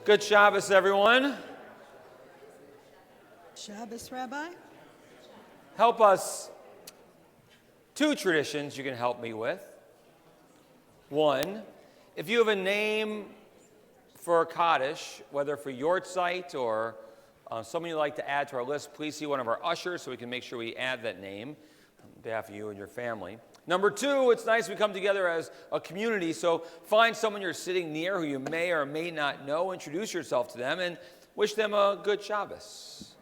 Good Shabbos, everyone. Shabbos, Rabbi. Help us. Two traditions you can help me with. One, if you have a name for a Kaddish, whether for your site or someone you'd like to add to our list, please see one of our ushers so we can make sure we add that name on behalf of you and your family. Number two, it's nice we come together as a community, so find someone you're sitting near who you may or may not know, introduce yourself to them, and wish them a good Shabbos.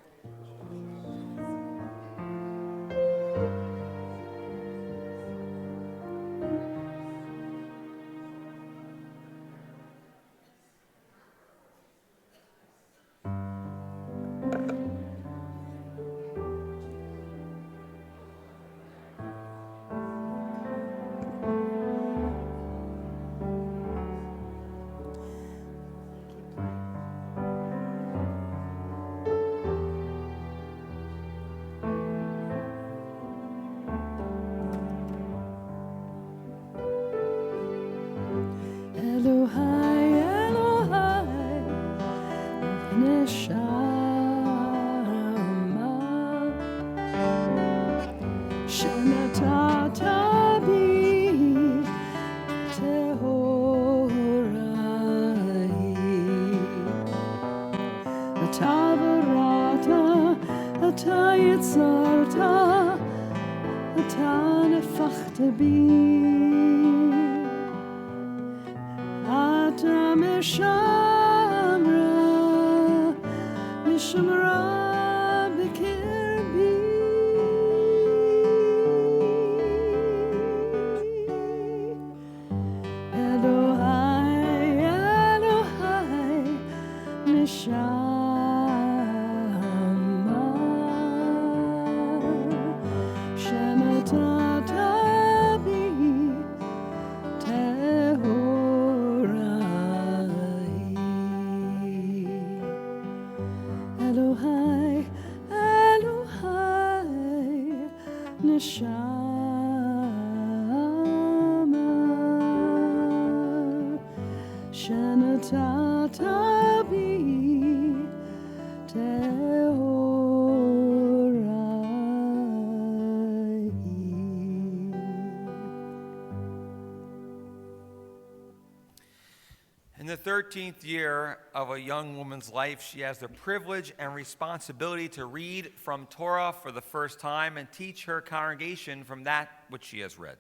In the 13th year of a young woman's life, she has the privilege and responsibility to read from Torah for the first time and teach her congregation from that which she has read.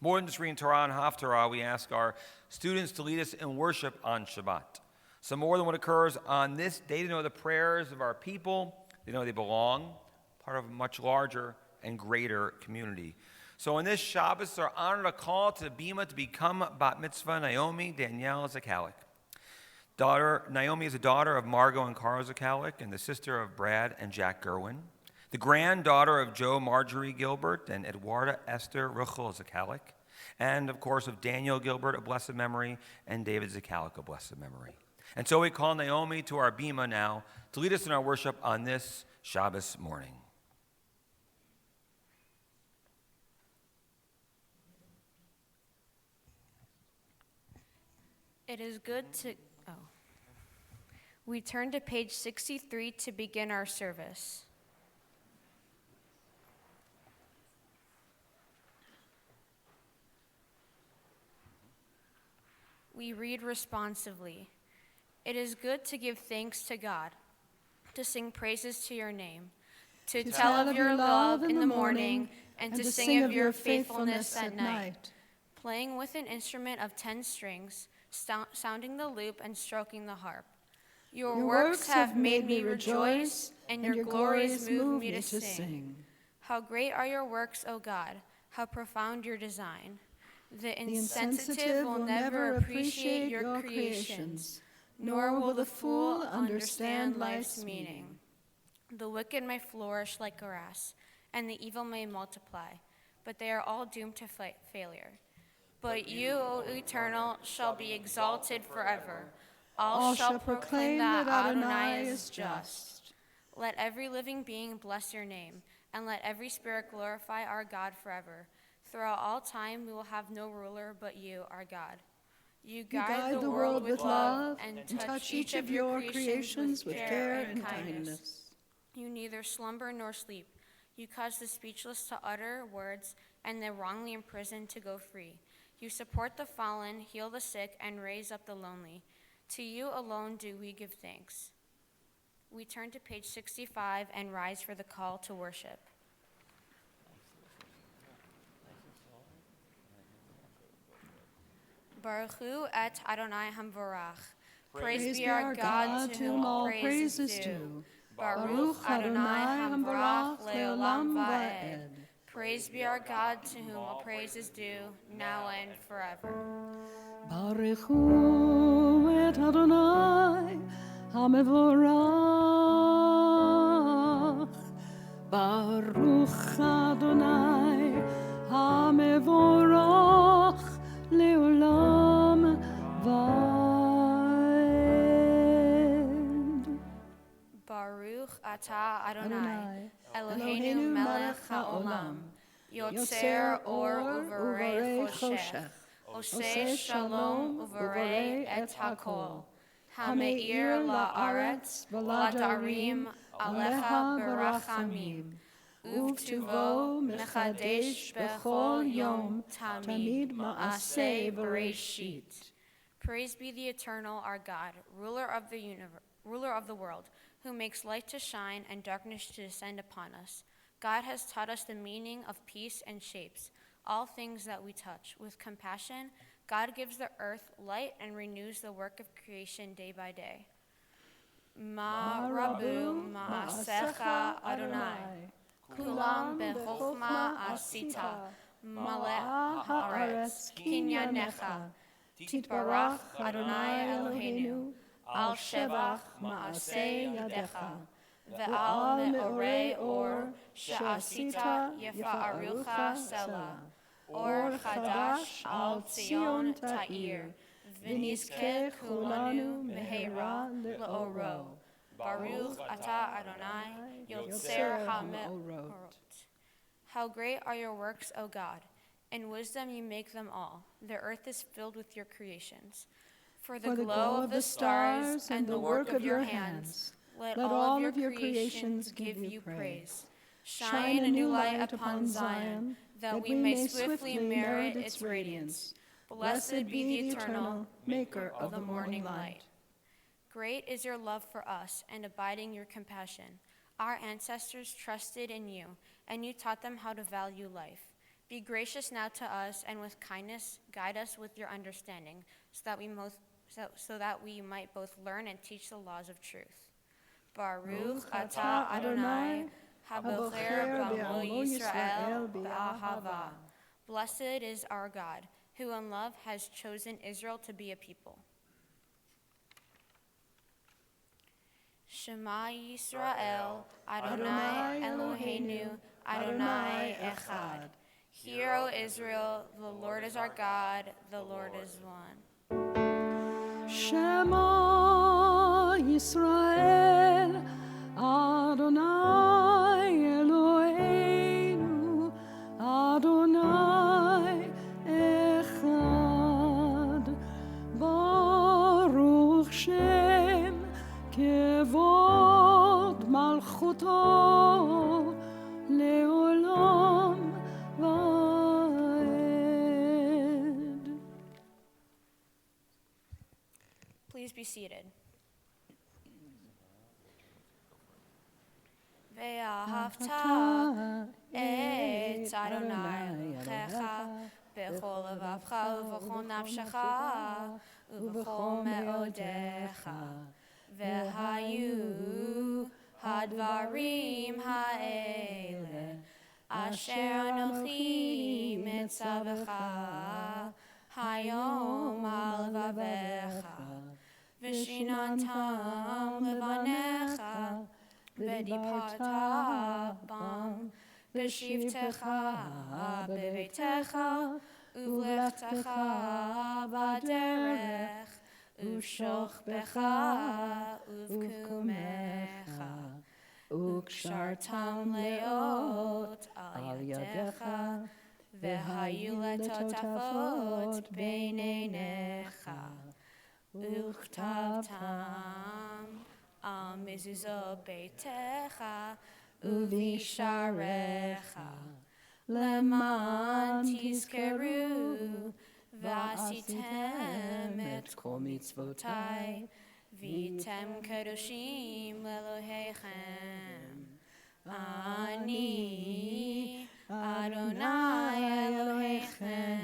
More than just reading Torah and Haftarah, we ask our students to lead us in worship on Shabbat. So more than what occurs on this day, to know the prayers of our people, they know they belong, part of a much larger and greater community. So on this Shabbos, our honor to call to Bima to become Bat Mitzvah Naomi Danielle Zakalik. Naomi is a daughter of Margot and Carl Zakalik and the sister of Brad and Jack Gerwin. The granddaughter of Joe Marjorie Gilbert and Eduarda Esther Ruchel Zakalik. And, of course, of Daniel Gilbert of blessed memory and David Zakalik of blessed memory. And so we call Naomi to our Bima now to lead us in our worship on this Shabbos morning. It is good to, We turn to page 63 to begin our service. We read responsively. It is good to give thanks to God, to sing praises to your name, to tell of your love in the morning, and to sing of your faithfulness at night. Playing with an instrument of 10 strings, sounding the lute and stroking the harp. Your works have made me rejoice, and your glories move me to sing. How great are your works, O God, how profound your design. The insensitive will never appreciate your creations, nor will the fool understand life's meaning. The wicked may flourish like grass, and the evil may multiply, but they are all doomed to failure. But you, O Eternal, shall be exalted forever. All shall proclaim that Adonai is just. Let every living being bless your name, and let every spirit glorify our God forever. Throughout all time we will have no ruler but you, our God. You guide the world with love and touch each of your creations with care and kindness. You neither slumber nor sleep. You cause the speechless to utter words and the wrongly imprisoned to go free. You support the fallen, heal the sick, and raise up the lonely. To you alone do we give thanks. We turn to page 65 and rise for the call to worship. Baruch Hu et Adonai Hamvorach. Praise be our God to whom all praise is due. Baruch Adonai Hamvorach leolam va'ed. Praise be our God to whom all praise is due, now and forever. Baruch Hu et Adonai Hamevorach. Baruch Adonai Hamevorach leolam va'ed. Baruch atah Adonai, Eloheinu melech haolam, yotzer or uvarei choshech, oseh shalom uvarei et hakol, hameir la'aretz v'ladarim alecha berachamim, uvtuvo mechadesh bechol yom tamid ma'aseh bereshit. Praise be the eternal, our God, ruler of the universe, ruler of the world, who makes light to shine and darkness to descend upon us. God has taught us the meaning of peace and shapes all things that we touch. With compassion, God gives the earth light and renews the work of creation day by day. Ma rabu ma'asecha Adonai, kulam bechokma asita, maleh haaretz kinyanecha, titbarach Adonai Eloheinu, al shevach ma'aseh yadecha, ve'al me'orei or she'asita yefa'arucha selah, or chadash al Tzion ta'ir, v'nizkeh kulanu meheira le'oro. Baruch atah Adonai yotzer ha'me'orot. How great are your works, O God! In wisdom you make them all. The earth is filled with your creations. For the glow of the stars and the work of your hands, let all of your creations give you praise. Shine a new light upon Zion, that we may swiftly merit its radiance. Blessed be the eternal maker of the morning light. Great is your love for us, and abiding your compassion. Our ancestors trusted in you, and you taught them how to value life. Be gracious now to us, and with kindness guide us with your understanding, so that we might both learn and teach the laws of truth. Baruch atah Adonai, habocher b'amo Yisrael b'ahava. Blessed is our God, who in love has chosen Israel to be a people. Shema Yisrael, Adonai Eloheinu, Adonai Echad. Hear, O Israel, the Lord is our God, the Lord is one. Shema Yisrael, Adonai Eloheinu, Adonai Echad. Baruch Shem Kevod Malchuto Leolam Vaed. Please be seated. Ve'ahavta et Adonai Elohecha b'chol levavcha u'v'chol nafshecha u'v'chol me'odecha ve'hayu hadvarim ha'ele asher anochi mitzavecha hayom al levavecha v'shinantam levanecha v'diparta bam v'shivtecha b'veitecha uv'lechtecha b'derech u'shochbecha uv'kumecha u'kshartam leot al yadecha v'hayu letotafot b'neinecha וכתבתם על מזוזות ביתך ובשעריך, למען תזכרו ועשיתם את כל מצוותיי, והייתם קדושים לאלוהיכם. אני אדוני אלוהיכם,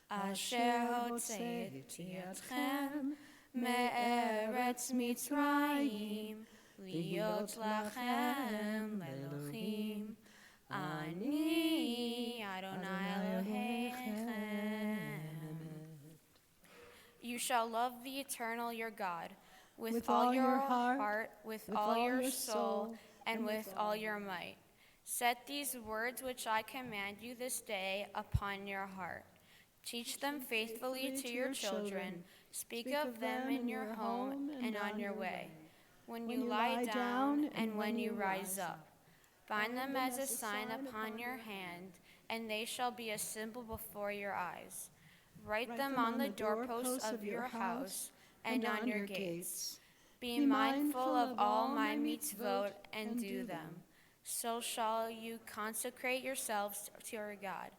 אשר הוצאתי אתכם מארץ מצרים, להיות לכם לאלוהים. אני אדוני אלוהיכם. You shall love the eternal your God with all your heart, with all your soul, and with all your might. Set these words which I command you this day upon your heart. Teach them faithfully to your children. Speak of them in your home and on your way, when you lie down and when you rise up. Bind them as a sign upon your hand, and they shall be a symbol before your eyes. Write them on the doorposts of your house and on your gates. Be mindful of all my mitzvot and do them. So shall you consecrate yourselves to your God.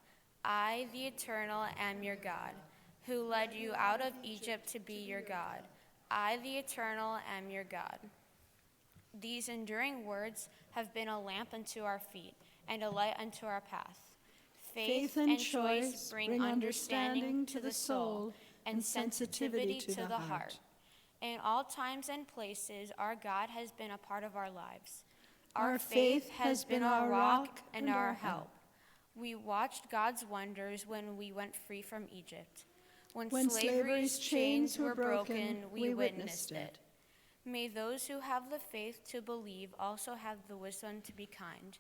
I, the Eternal, am your God, who led you out of Egypt to be your God. I, the Eternal, am your God. These enduring words have been a lamp unto our feet and a light unto our path. Faith and choice bring understanding to the soul and sensitivity to the heart. In all times and places, our God has been a part of our lives. Our faith has been our rock and our help. We watched God's wonders when we went free from Egypt. When slavery's chains were broken, we witnessed it. May those who have the faith to believe also have the wisdom to be kind.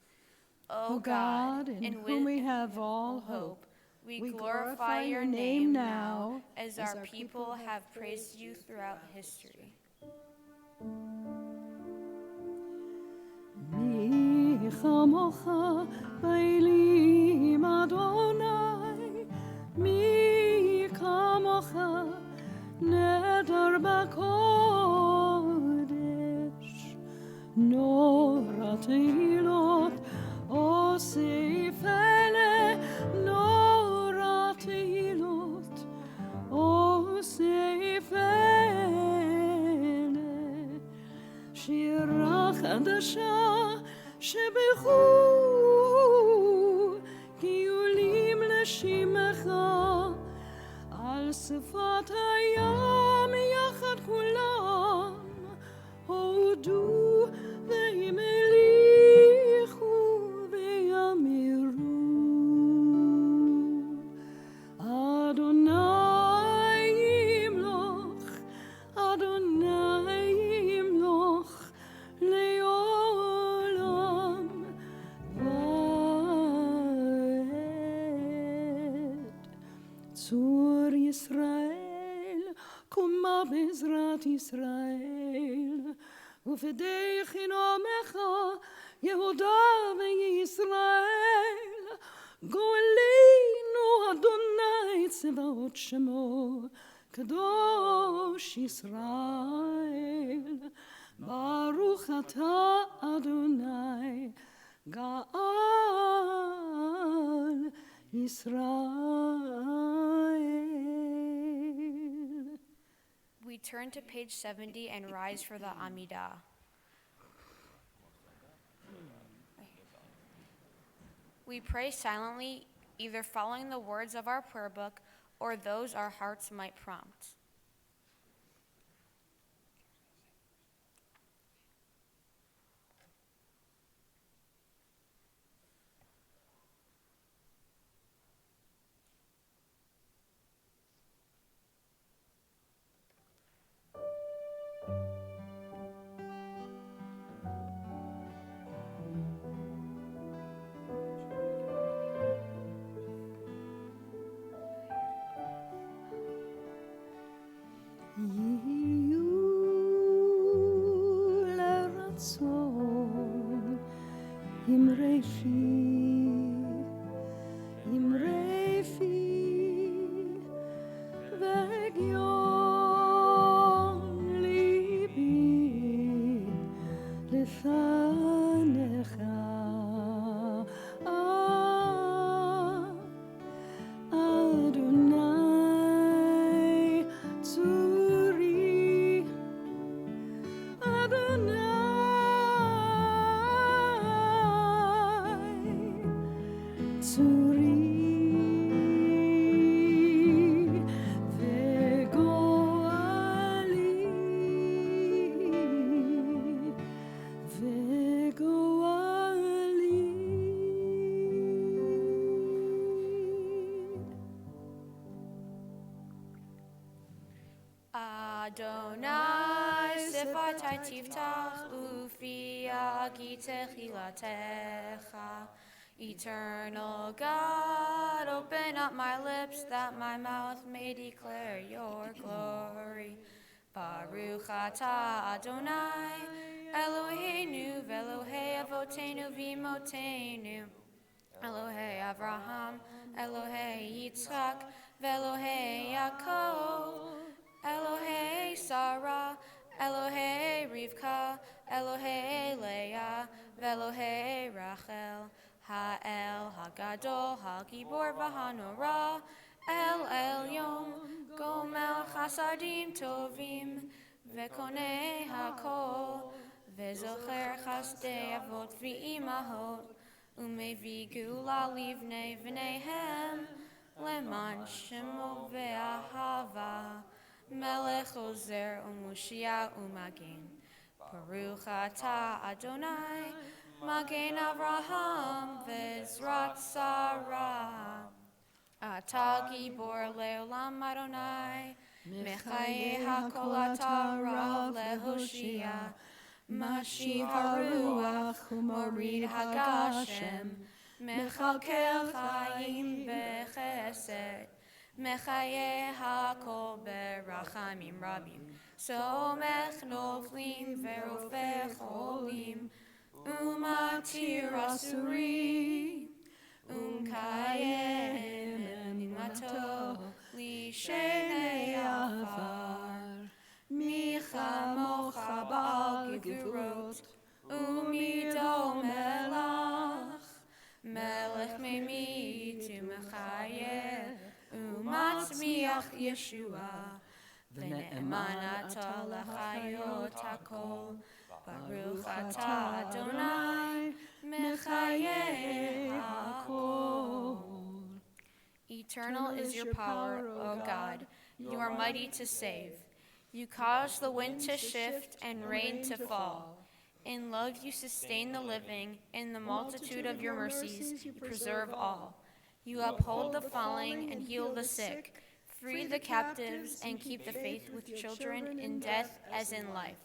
O God, in whom we have all hope, we glorify your name now as our people have praised you throughout history. מי כמוך באלים אדוני, מי כמוך נדר בקודש, נורא תהילות אוסיף אלה, נורא תהילות אוסיף אלה, שירה חדשה שבחור גיולים לשמך על שפת הים יחד כולם הודו והמליכו ויאמרו אדוני ימלוך, אדוני ימלוך לעולם ועד. צור ישראל קומה בעזרת ישראל, ופדי חינומך יהודה וישראל, גואלנו אדוני צבאות שמו, קדוש ישראל. ברוך אתה אדוני גאל ישראל. We turn to page 70 and rise for the Amidah. We pray silently, either following the words of our prayer book or those our hearts might prompt. עם רפי והגיון Adonai, Sifatai Tiftach, Ufi Agi Techilatecha. Eternal God, open up my lips that my mouth may declare your glory. Baruch atah Adonai, Eloheinu ve'Elohei avotenu v'imotenu. Elohei Avraham, Elohei Yitzchak, ve'Elohei Yaakov. Elohei Sarah, Elohei Rivka, Elohei Leah, ve'Elohei Rachel. Ha'el Hagadol, Hagibor v'Hanora, El Elyon, Gomel Chasadim Tovim, Vekonei Hakol, Vezocher Chasdei Avot v'Imahot, Umevi Gula Livnei V'neihem, Leman Shemo ve'Ahava, Melech Ozer u'Moshia u'Magin. Baruch atah Adonai, Magen Avraham ve'Ezrat Sarah. Atah Gibor le'olam Adonai, Mechaye hakol atah Rav lehoshia. Mashiv haruach u'morid hagashem, Mechalkel chayim bechesed, Mechaye hakol berachamim rabim. Somech noflim ve'rofech olim, Umatir asuri, Kayem enimato lishenei afar. Micha mocha ba'al gevurot, Umido melach. Melech memit u'mechayeh, Umatzmiach Yeshua. V'ne'eman atah lechayot hakol, Baruch atah Adonai, Mechayeh hakol. Eternal is your power, O God. You are mighty to save. You cause the wind to shift and rain to fall. In love you sustain the living. In the multitude of your mercies you preserve all. You uphold the falling and heal the sick. Free the captives and keep the faith with children in death as in life.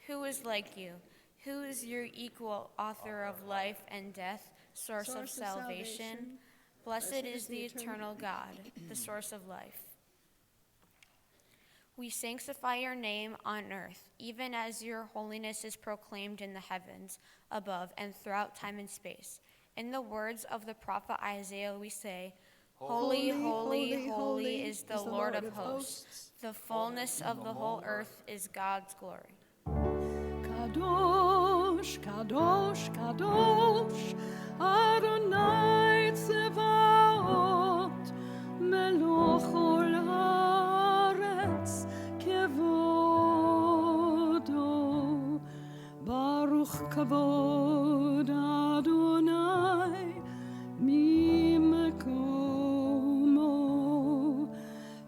Who is like you? Who is your equal, author of life and death, source of salvation? Blessed is the eternal God, the source of life. We sanctify your name on earth, even as your holiness is proclaimed in the heavens above and throughout time and space. In the words of the prophet Isaiah, we say, Holy, holy, holy is the Lord of hosts. The fullness of the whole earth is God's glory. Kadosh, Kadosh, Kadosh, Adonai Tzevaot, Melech ol haaretz kevodo. Baruch kavod Adonai mimekomo.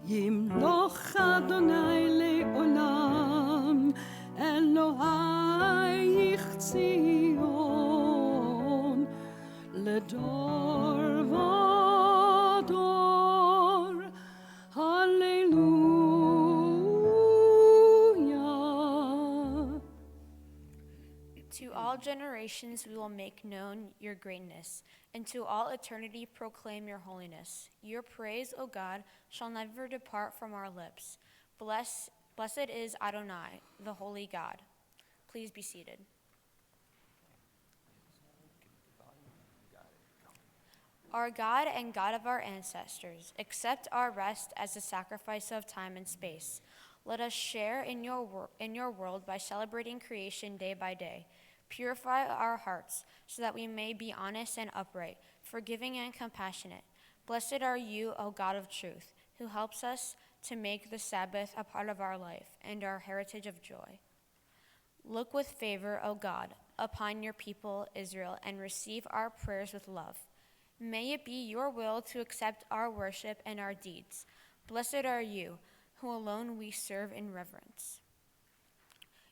Yimloch Adonai le'olam, Elohai Zion, Ledor Vador, Hallelujah. To all generations we will make known your greatness, and to all eternity proclaim your holiness. Your praise, O God, shall never depart from our lips. Blessed is Adonai, the holy God. Please be seated. Our God and God of our ancestors, accept our rest as a sacrifice of time and space. Let us share in your world by celebrating creation day by day. Purify our hearts so that we may be honest and upright, forgiving and compassionate. Blessed are you, O God of truth, who helps us to make the Sabbath a part of our life and our heritage of joy. Look with favor, O God, upon your people Israel, and receive our prayers with love. May it be your will to accept our worship and our deeds. Blessed are you, who alone we serve in reverence.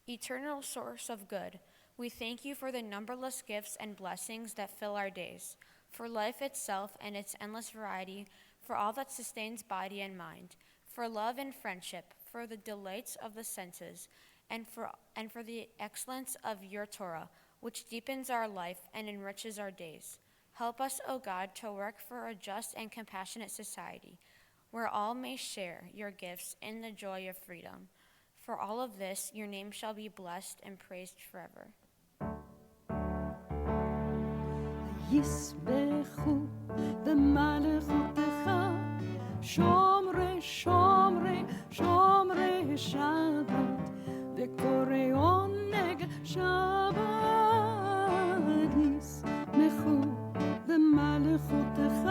Eternal source of good, we thank you for the numberless gifts and blessings that fill our days, for life itself and its endless variety, for all that sustains body and mind, for love and friendship, for the delights of the senses, and for the excellence of your Torah, which deepens our life and enriches our days. Help us, O God, to work for a just and compassionate society, where all may share your gifts in the joy of freedom. For all of this, your name shall be blessed and praised forever. יסבחו במלכותך שומרי שומרי שומרי שבת וקוראי עונג שבת ישמחו במלכותך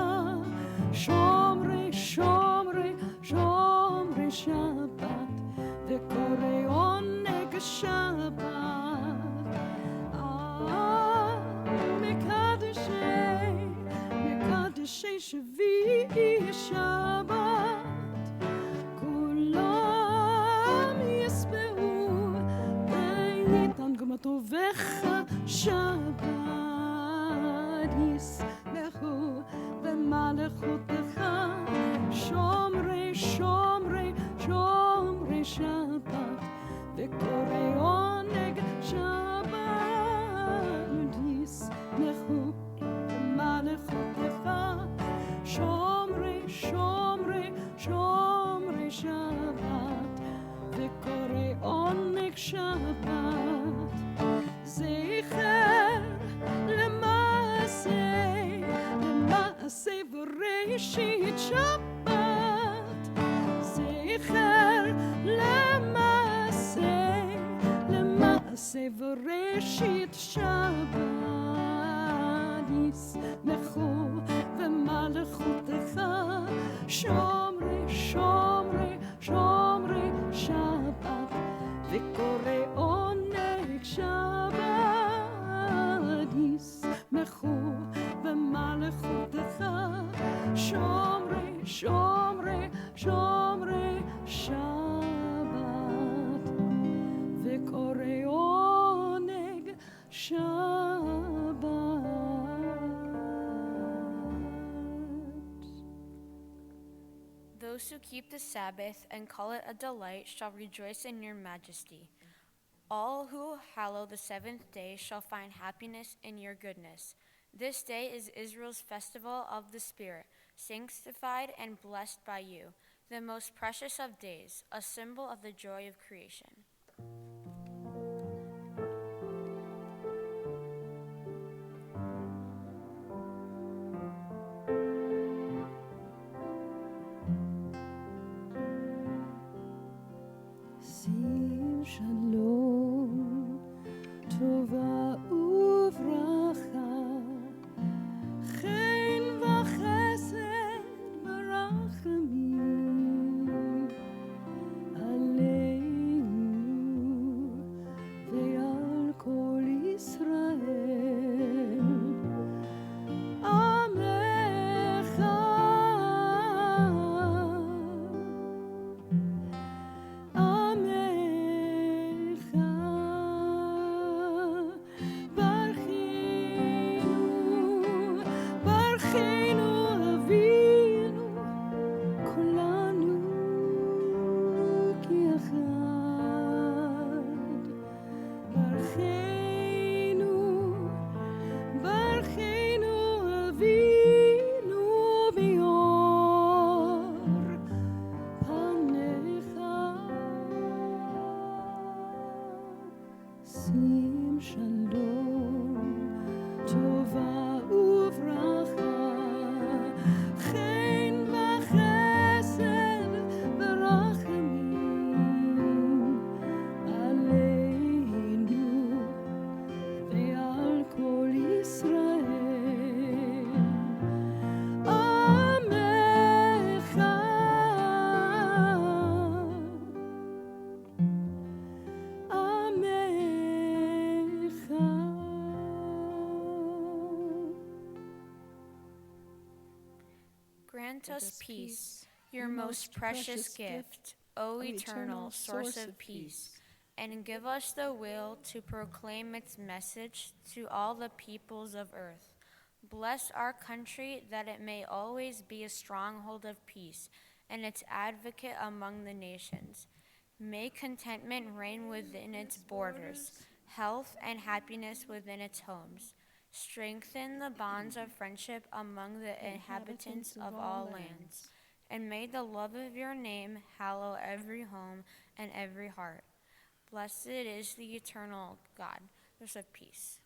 שומרי שומרי שומרי שבת וקוראי עונג שבת מקדשי שביעי שבת כולם יספרו ואיתן גם טובך שבת ישמחו במלכותך שומרי שומרי שומרי שבת וקוראי עונג שבת ישמחו במלכותך שומרי שומרי שומרי שבת וקוראי עונג שבת זכר למעשה וראשית שבת זכר למעשה וראשית שבת ישמחו במלכותך שומרי שומרי שומרי שבת וקוראי עונג שבת ישמחו במלכותך שומרי שומרי שומרי שבת וקוראי עונג שבת. Those who keep the Sabbath and call it a delight shall rejoice in your majesty. All who hallow the seventh day shall find happiness in your goodness. This day is Israel's festival of the Spirit, sanctified and blessed by you, the most precious of days, a symbol of the joy of creation. שים שלום, טובה וברכה, חן וחסד ברחמים, עלינו ועל כל ישראל. עמך שים שלום, טובה וברכה, חן וחסד ברחמים, עלינו ועל כל ישראל. עמך Grant us peace, your most precious gift, O eternal source of peace, and give us the will to proclaim its message to all the peoples of earth. Bless our country that it may always be a stronghold of peace, and its advocate among the nations. May contentment reign within its borders, health and happiness within its homes. Strengthen the bonds of friendship among the inhabitants of all lands. And may the love of your name hallow every home and every heart. Blessed is the eternal God. There's a peace.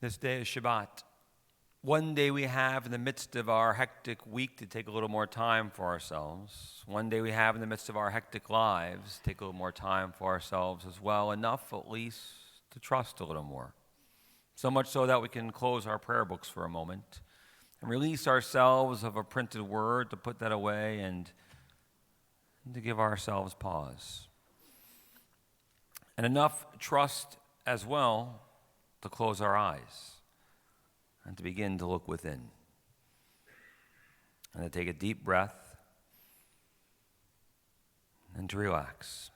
This day is Shabbat. One day we have in the midst of our hectic week to take a little more time for ourselves. One day we have in the midst of our hectic lives to take a little more time for ourselves as well, enough at least to trust a little more. So much so that we can close our prayer books for a moment and release ourselves of a printed word, to put that away and to give ourselves pause. And enough trust as well to close our eyes and to begin to look within and to take a deep breath and to relax,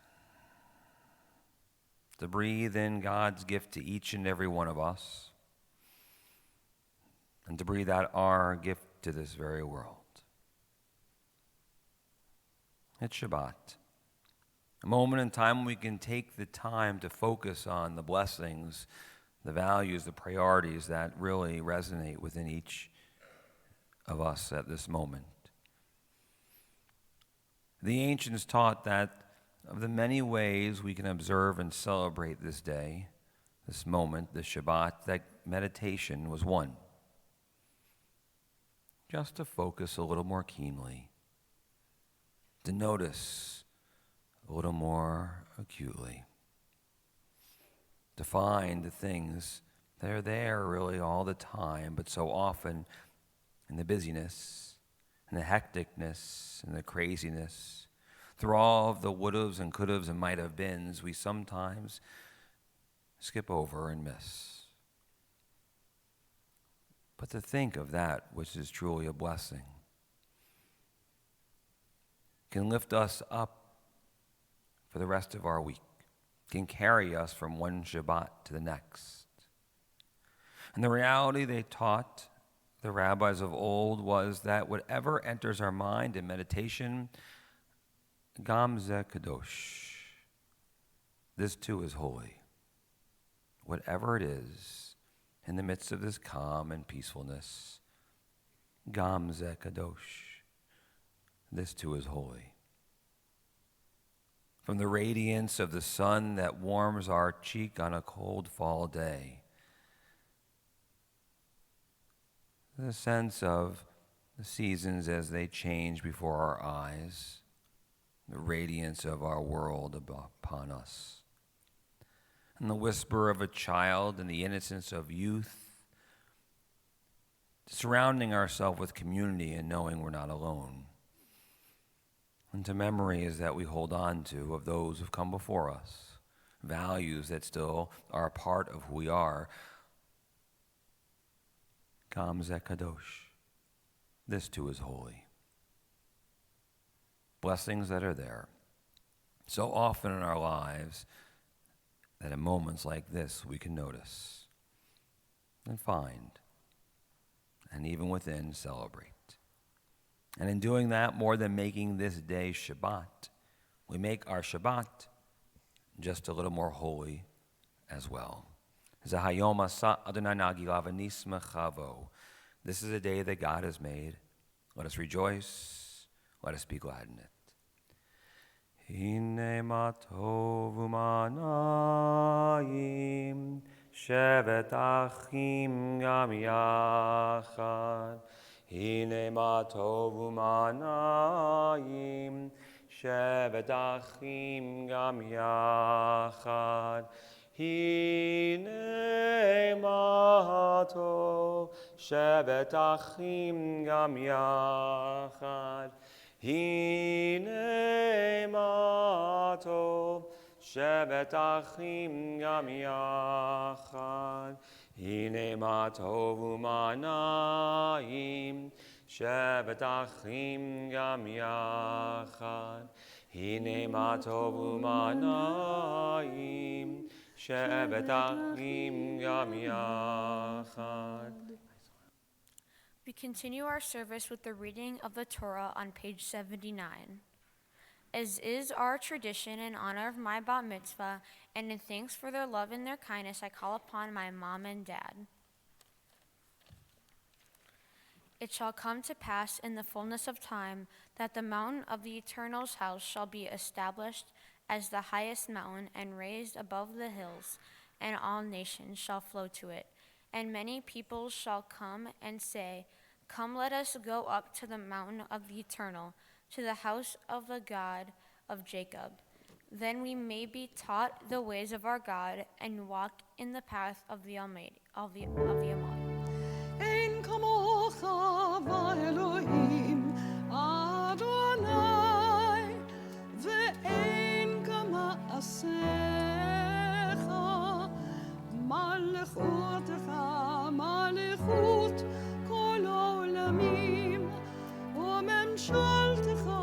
to breathe in God's gift to each and every one of us and to breathe out our gift to this very world. It's Shabbat, a moment in time when we can take the time to focus on the blessings, the values, the priorities that really resonate within each of us at this moment. The ancients taught that of the many ways we can observe and celebrate this day, this moment, this Shabbat, that meditation was one. Just to focus a little more keenly, to notice a little more acutely, to find the things that are there really all the time, but so often in the busyness, and the hecticness, and the craziness, through all of the would'ves and could'ves and might have beens, we sometimes skip over and miss. But to think of that which is truly a blessing can lift us up for the rest of our week, can carry us from one Shabbat to the next. And the reality they taught, the rabbis of old, was that whatever enters our mind in meditation, Gam Ze Kadosh, this too is holy. Whatever it is, in the midst of this calm and peacefulness, Gam Ze Kadosh, this too is holy. From the radiance of the sun that warms our cheek on a cold fall day, the sense of the seasons as they change before our eyes, the radiance of our world upon us, and the whisper of a child and the innocence of youth, surrounding ourselves with community and knowing we're not alone, and to memories that we hold on to of those who've come before us, values that still are a part of who we are. Gam Ze Kadosh, this too is holy. Blessings that are there so often in our lives that in moments like this we can notice and find and even within celebrate. And in doing that, more than making this day Shabbat, we make our Shabbat just a little more holy as well. This is a day that God has made. Let us rejoice. Let us be glad in it. Hine ma tov u'manayim shevet achim gam yachad. Hine ma tov u'manayim shevet achim gam yachad. Hine ma tov shevet achim gam yachad. Hine ma tov shevet achim gam yachad. Hine ma tov u'manayim shevet achim gam yachad. Hine ma tov u'manayim shevet achim gam yachad. We continue our service with the reading of the Torah on page 79. As is our tradition, in honor of my bat mitzvah, and in thanks for their love and their kindness, I call upon my mom and dad. It shall come to pass in the fullness of time that the mountain of the Eternal's house shall be established as the highest mountain and raised above the hills, and all nations shall flow to it. And many peoples shall come and say, Come, let us go up to the mountain of the Eternal, to the house of the God of Jacob. Then we may be taught the ways of our God and walk in the path of the Almighty. Ein kamocha v'Elohim Adonai ve'ein kama'asecha malechutecha malechut kol olamim u'memshaltecha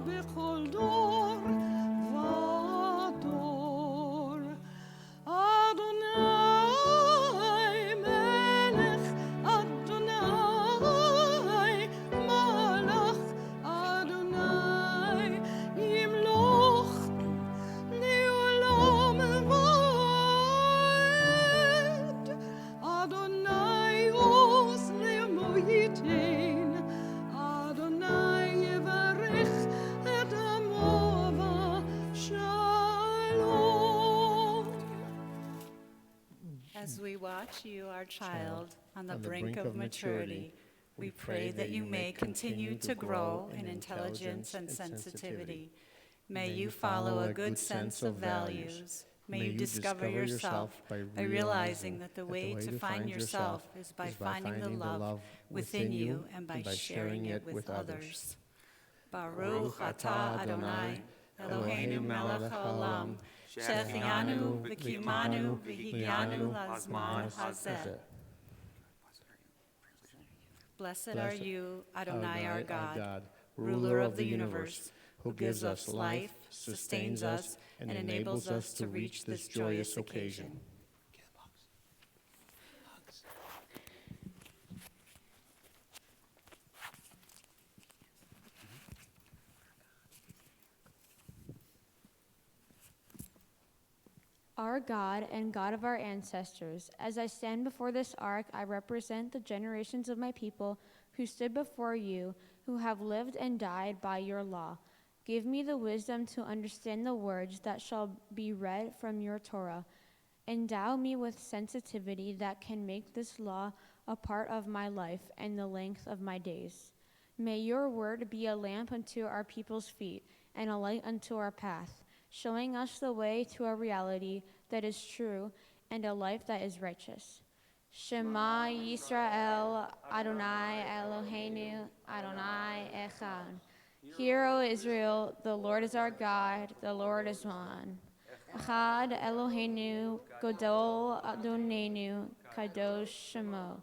b'chol dor v'dor. Adonai melech, Adonai malach, Adonai yimloch le'olam va'ed. Adonai os le'mohitin, Adonai yevarech et amo v'shalom. As we watch you, our child, on the brink of maturity, we pray that you may continue to grow in intelligence and sensitivity. May you follow a good sense of values. May you discover yourself by realizing that the way to find yourself is by finding the love within you and by sharing it with others. Baruch atah Adonai, Eloheinu melech haolam, Shechianu v'kimanu v'higyanu lazman hazeh. Blessed are you, Adonai our God, ruler of the universe, who gives us life, sustains us, and enables us to reach this joyous occasion. Our God and God of our ancestors, as I stand before this ark, I represent the generations of my people who stood before you, who have lived and died by your law. Give me the wisdom to understand the words that shall be read from your Torah. Endow me with sensitivity that can make this law a part of my life and the length of my days. May your word be a lamp unto our people's feet and a light unto our path, showing us the way to a reality that is true and a life that is righteous. Shema Yisrael, Adonai Eloheinu, Adonai Echad. Hear, O Israel, the Lord is our God, the Lord is one. Echad Eloheinu, Godol Adonenu, Kadosh Shemo.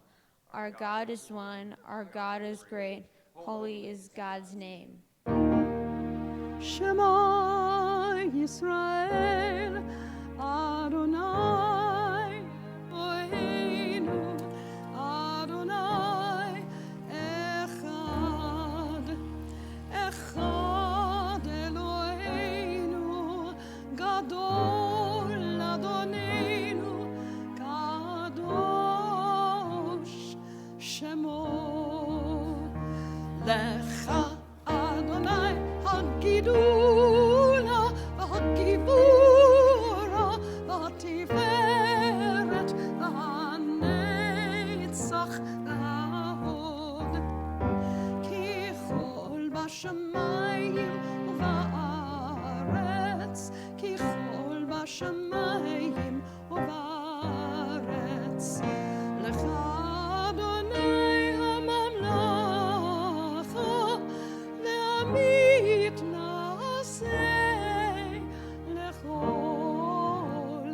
Our God is one, our God is great, holy is God's name. Shema Yisrael, Adonai Eloheinu, Adonai Lecha Adonai hagidula v'hagivura v'hatiferet v'hanetzach v'hahod ki chol b'shamayim u'va'aretz ki chol b'shamayim u'va'aretz Lecha Adonai hamamlacha ve'amit na'aseh lechol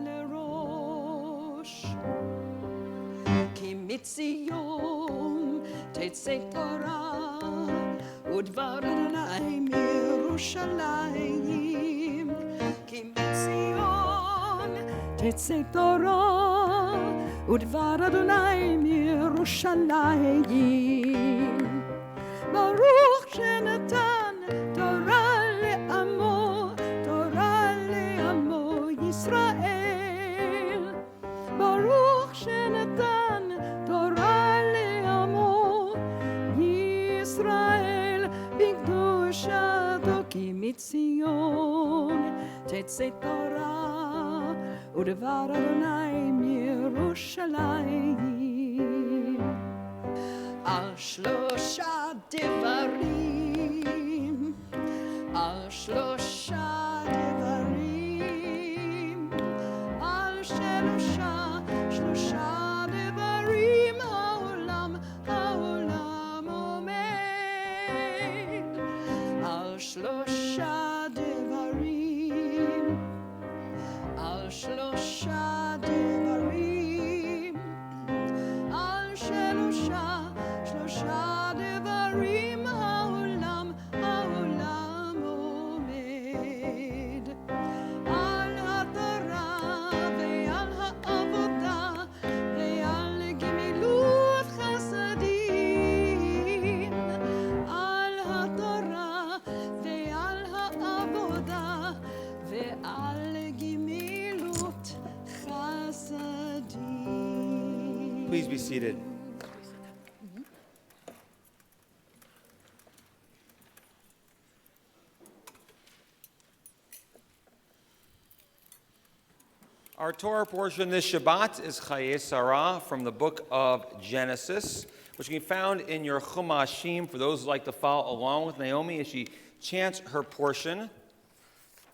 lerosh Ki mitzion tetzei Torah udvar Adonai mirushalayim Ki mitzion tetzei Torah udvar Adonai mirushalayim Baruch shenatan Torah le'amo Yisrael Baruch shenatan Torah le'amo Yisrael b'kedushato ki mitzion tetzei Torah udvar Adonai mirushalayim Al shlosha devarim Al shlosha devarim Al shlosha devarim Haolam omed Al shlosha devarim Al shlosha devarim Al shlosha devarim Haolam omed Al haTorah ve'al ha'avodah ve'al gemilut chasadim Al haTorah ve'al ha'avodah ve'al gemilut chasadim Please be seated. Our Torah portion this Shabbat is Chayei Sarah from the book of Genesis, which can be found in your Chumashim for those who like to follow along with Naomi as she chants her portion.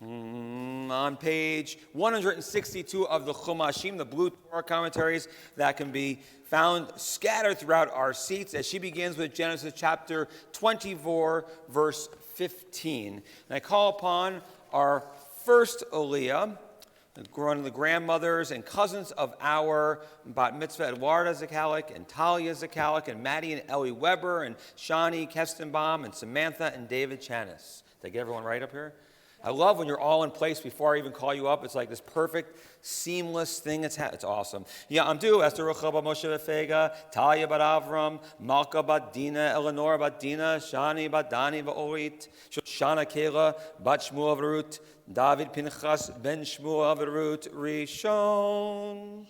On page 162 of the Chumashim, the blue Torah commentaries that can be found scattered throughout our seats as she begins with Genesis chapter 24, verse 15. And I call upon our first Aliyah, one of the grandmothers and cousins of our bat mitzvah, Eduarda Zakalik and Talia Zakalik and Maddie and Ellie Weber and Shani Kestenbaum and Samantha and David Chanis. Did I get everyone right up here? I love when you're all in place before I even call you up. It's like this perfect, seamless thing. It's awesome. Ya'amdu, Esther Ruchel bat Moshe Vefega, Talia bat Avram, Malka bat Dina, Eleanor bat Dina, Shani bat Dani va'orit, Shoshana Kela bat Shmuel v'Rut, David Pinchas ben Shmuel v'Rut Rishon.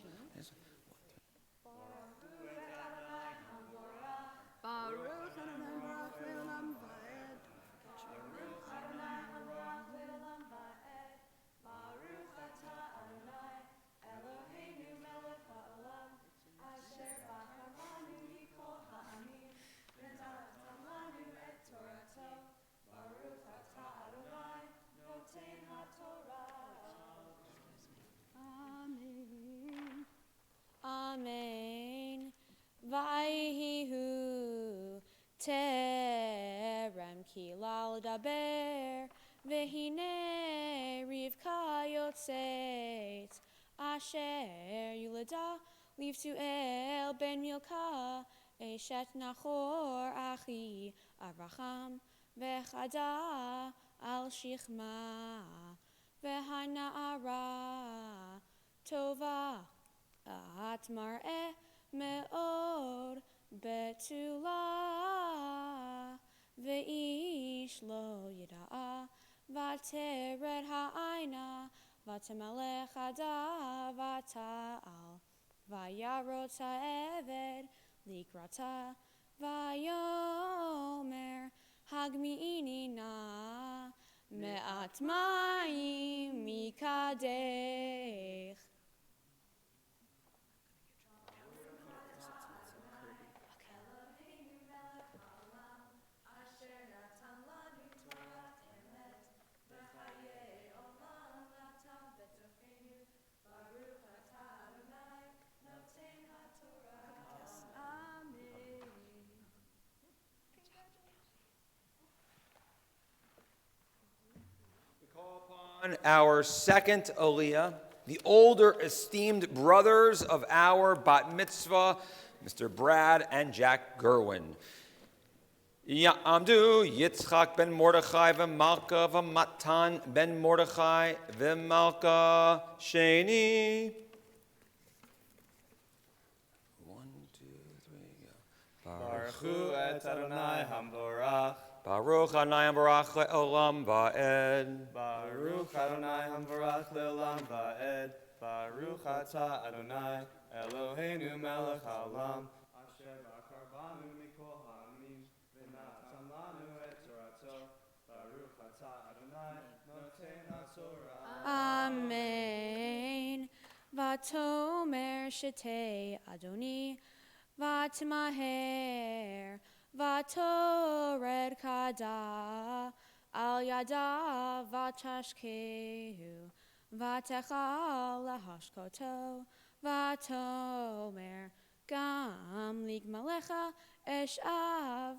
Amen. Vayhihu terem kilal daber vehine Rivka yotzet asher yulada livtuel ben Milka eshet Nachor achi Avraham vechada al shichma vehana'ara tova at mar'eh me'od betula ve'ish lo yida'a vateret ha'aina vatamelech hada vata'al vayarot ha'eved likrata vayom הגמיני נא מעט מים מקדך. On our second aliyah, the older esteemed brothers of our bat mitzvah, Mr. Brad and Jack Gerwin. Ya'amdu Yitzchak ben Mordechai v'Malka v'Matan ben Mordechai v'Malka Sheni. 1, 2, 3, go. Baruch Hu et Adonai Hamvorach. Baruch Adonai Baruch Le'olam Va'ed. Baruch Adonai Hamvorach Le'olam Va'ed. Baruch Ata Adonai Eloheinu Melech Haolam. Asher bachar banu mikol ha'amim v'natan lanu et torato. Baruch Ata Adonai noten haTorah. Amen. Vatomer shetei Adoni vatmaher vatored kada al yada vatashkehu vatechal lahashkoto vatomer gam ligmalecha eshav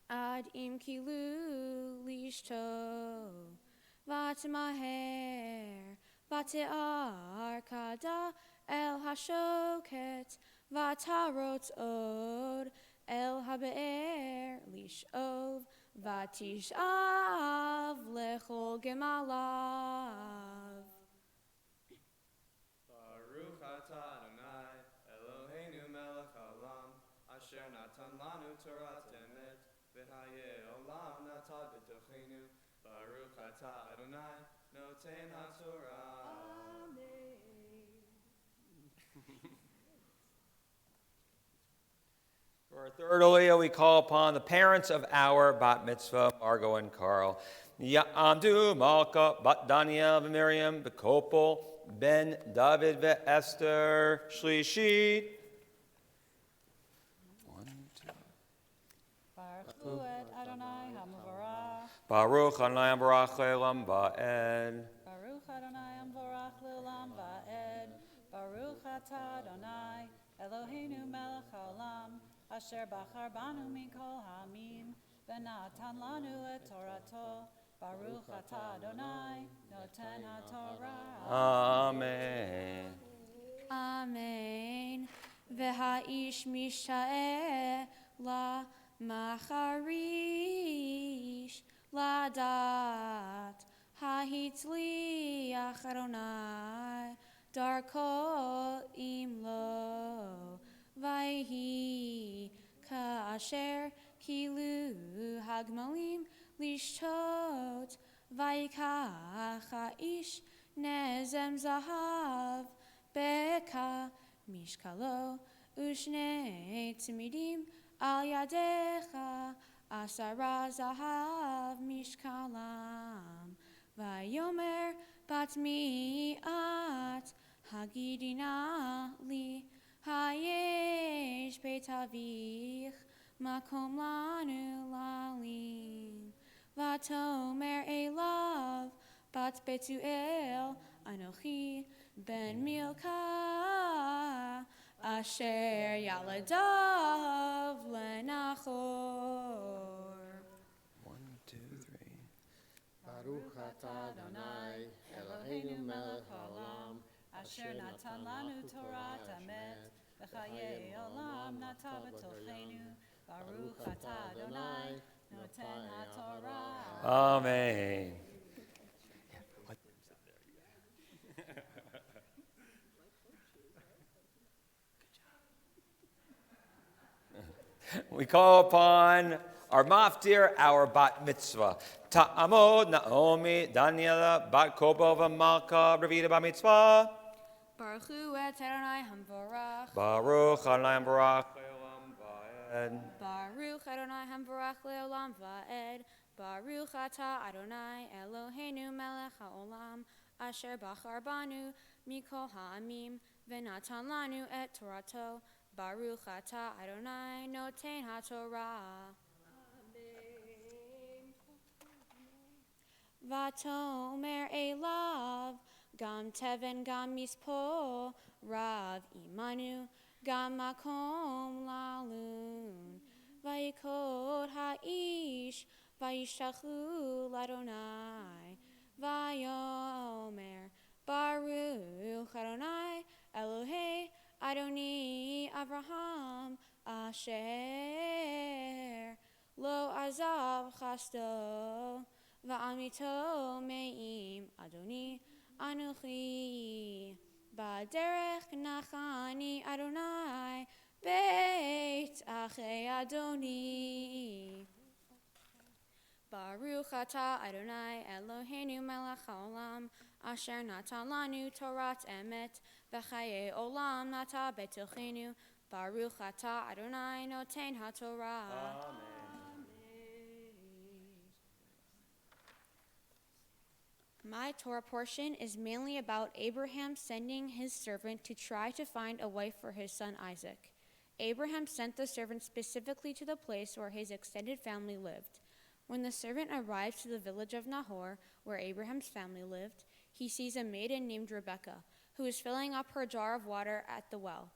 ad im kilu lishto vatmaher vate'ar kada el hashoket vatarot od el habe'er lishov vatishav lechol gemalav. Baruch Ata Adonai Eloheinu Melech Haolam. Asher natan lanu Torat emet v'hayeh olam natad b'tochenu. Baruch Ata Adonai noten haTorah. For our third aliyah, we call upon the parents of our bat mitzvah, Margot and Carl. Ya'amdu Malka bat Daniel v'Miriam v'Kopol ben David v'Esther Shlishit. 1, 2. Baruch Hu et Adonai Hamvorach. Baruch Adonai Baruch Le'olam Va'ed. Baruch Adonai Hamvorach Le'olam Va'ed. Baruch Ata Adonai Eloheinu Melech Haolam. Asher bachar banu mikol ha'amim v'natan lanu et torato. Baruch Ata Adonai noten haTorah. Amen. Amen. V'ha'ish misha'eh la macharish la dat hahitzliach Adonai darko imlo vayhi ka'asher kilu hagmalim lishtot vayikach ha'ish nezem zahav beka mishkalo ushne timidim al yadecha asara zahav mishkalam vayomer bat mi'at hagidina li hayesh beit avich makom lanu lalim vatomer elav bat betuel anochi ben milka asher yaladav lenachor. 1, 2, 3. Baruch Ata Adonai Eloheinu Melech Haolam. Asher natan lanu Torat emet v'chayei olam nata b'tochenu. Baruch Ata Adonai noten haTorah. Amen. We call upon our maftir, our bat mitzvah. Ta'amod Naomi, Daniela, bat Kobo v'Malka, Ravida bat mitzvah. Baruch Hu et Adonai Hamvorach. Baruch Adonai Baruch Le'olam Va'ed. Baruch Adonai Hamvarach Leolam Va'ed. Baruch Ata Adonai Eloheinu Melech HaOlam Asher Bachar Banu Mikol Ha'amim V'natan Lanu Et Torato. Baruch Ata Adonai Noten HaTorah. Vatomer Elav Gam Teven Gam Mispo Rav Imanu Gam Makom Lalun Vayikod Ha'ish Vayishachu Ladonai Vayomer Baruch Adonai Elohei Adoni Avraham Asher Lo Azav Chasto Va'amito Me'im Adoni Anuchi Baderech Nachani Adonai Beit Achei Adoni. Baruch Ata Adonai Eloheinu Melech HaOlam Asher Natan Lanu Torat Emet V'chaye Olam Nata Betochenu. Baruch Ata Adonai Noten HaTorah. My Torah portion is mainly about Abraham sending his servant to try to find a wife for his son Isaac. Abraham sent the servant specifically to the place where his extended family lived. When the servant arrives to the village of Nahor, where Abraham's family lived, he sees a maiden named Rebekah, who is filling up her jar of water at the well.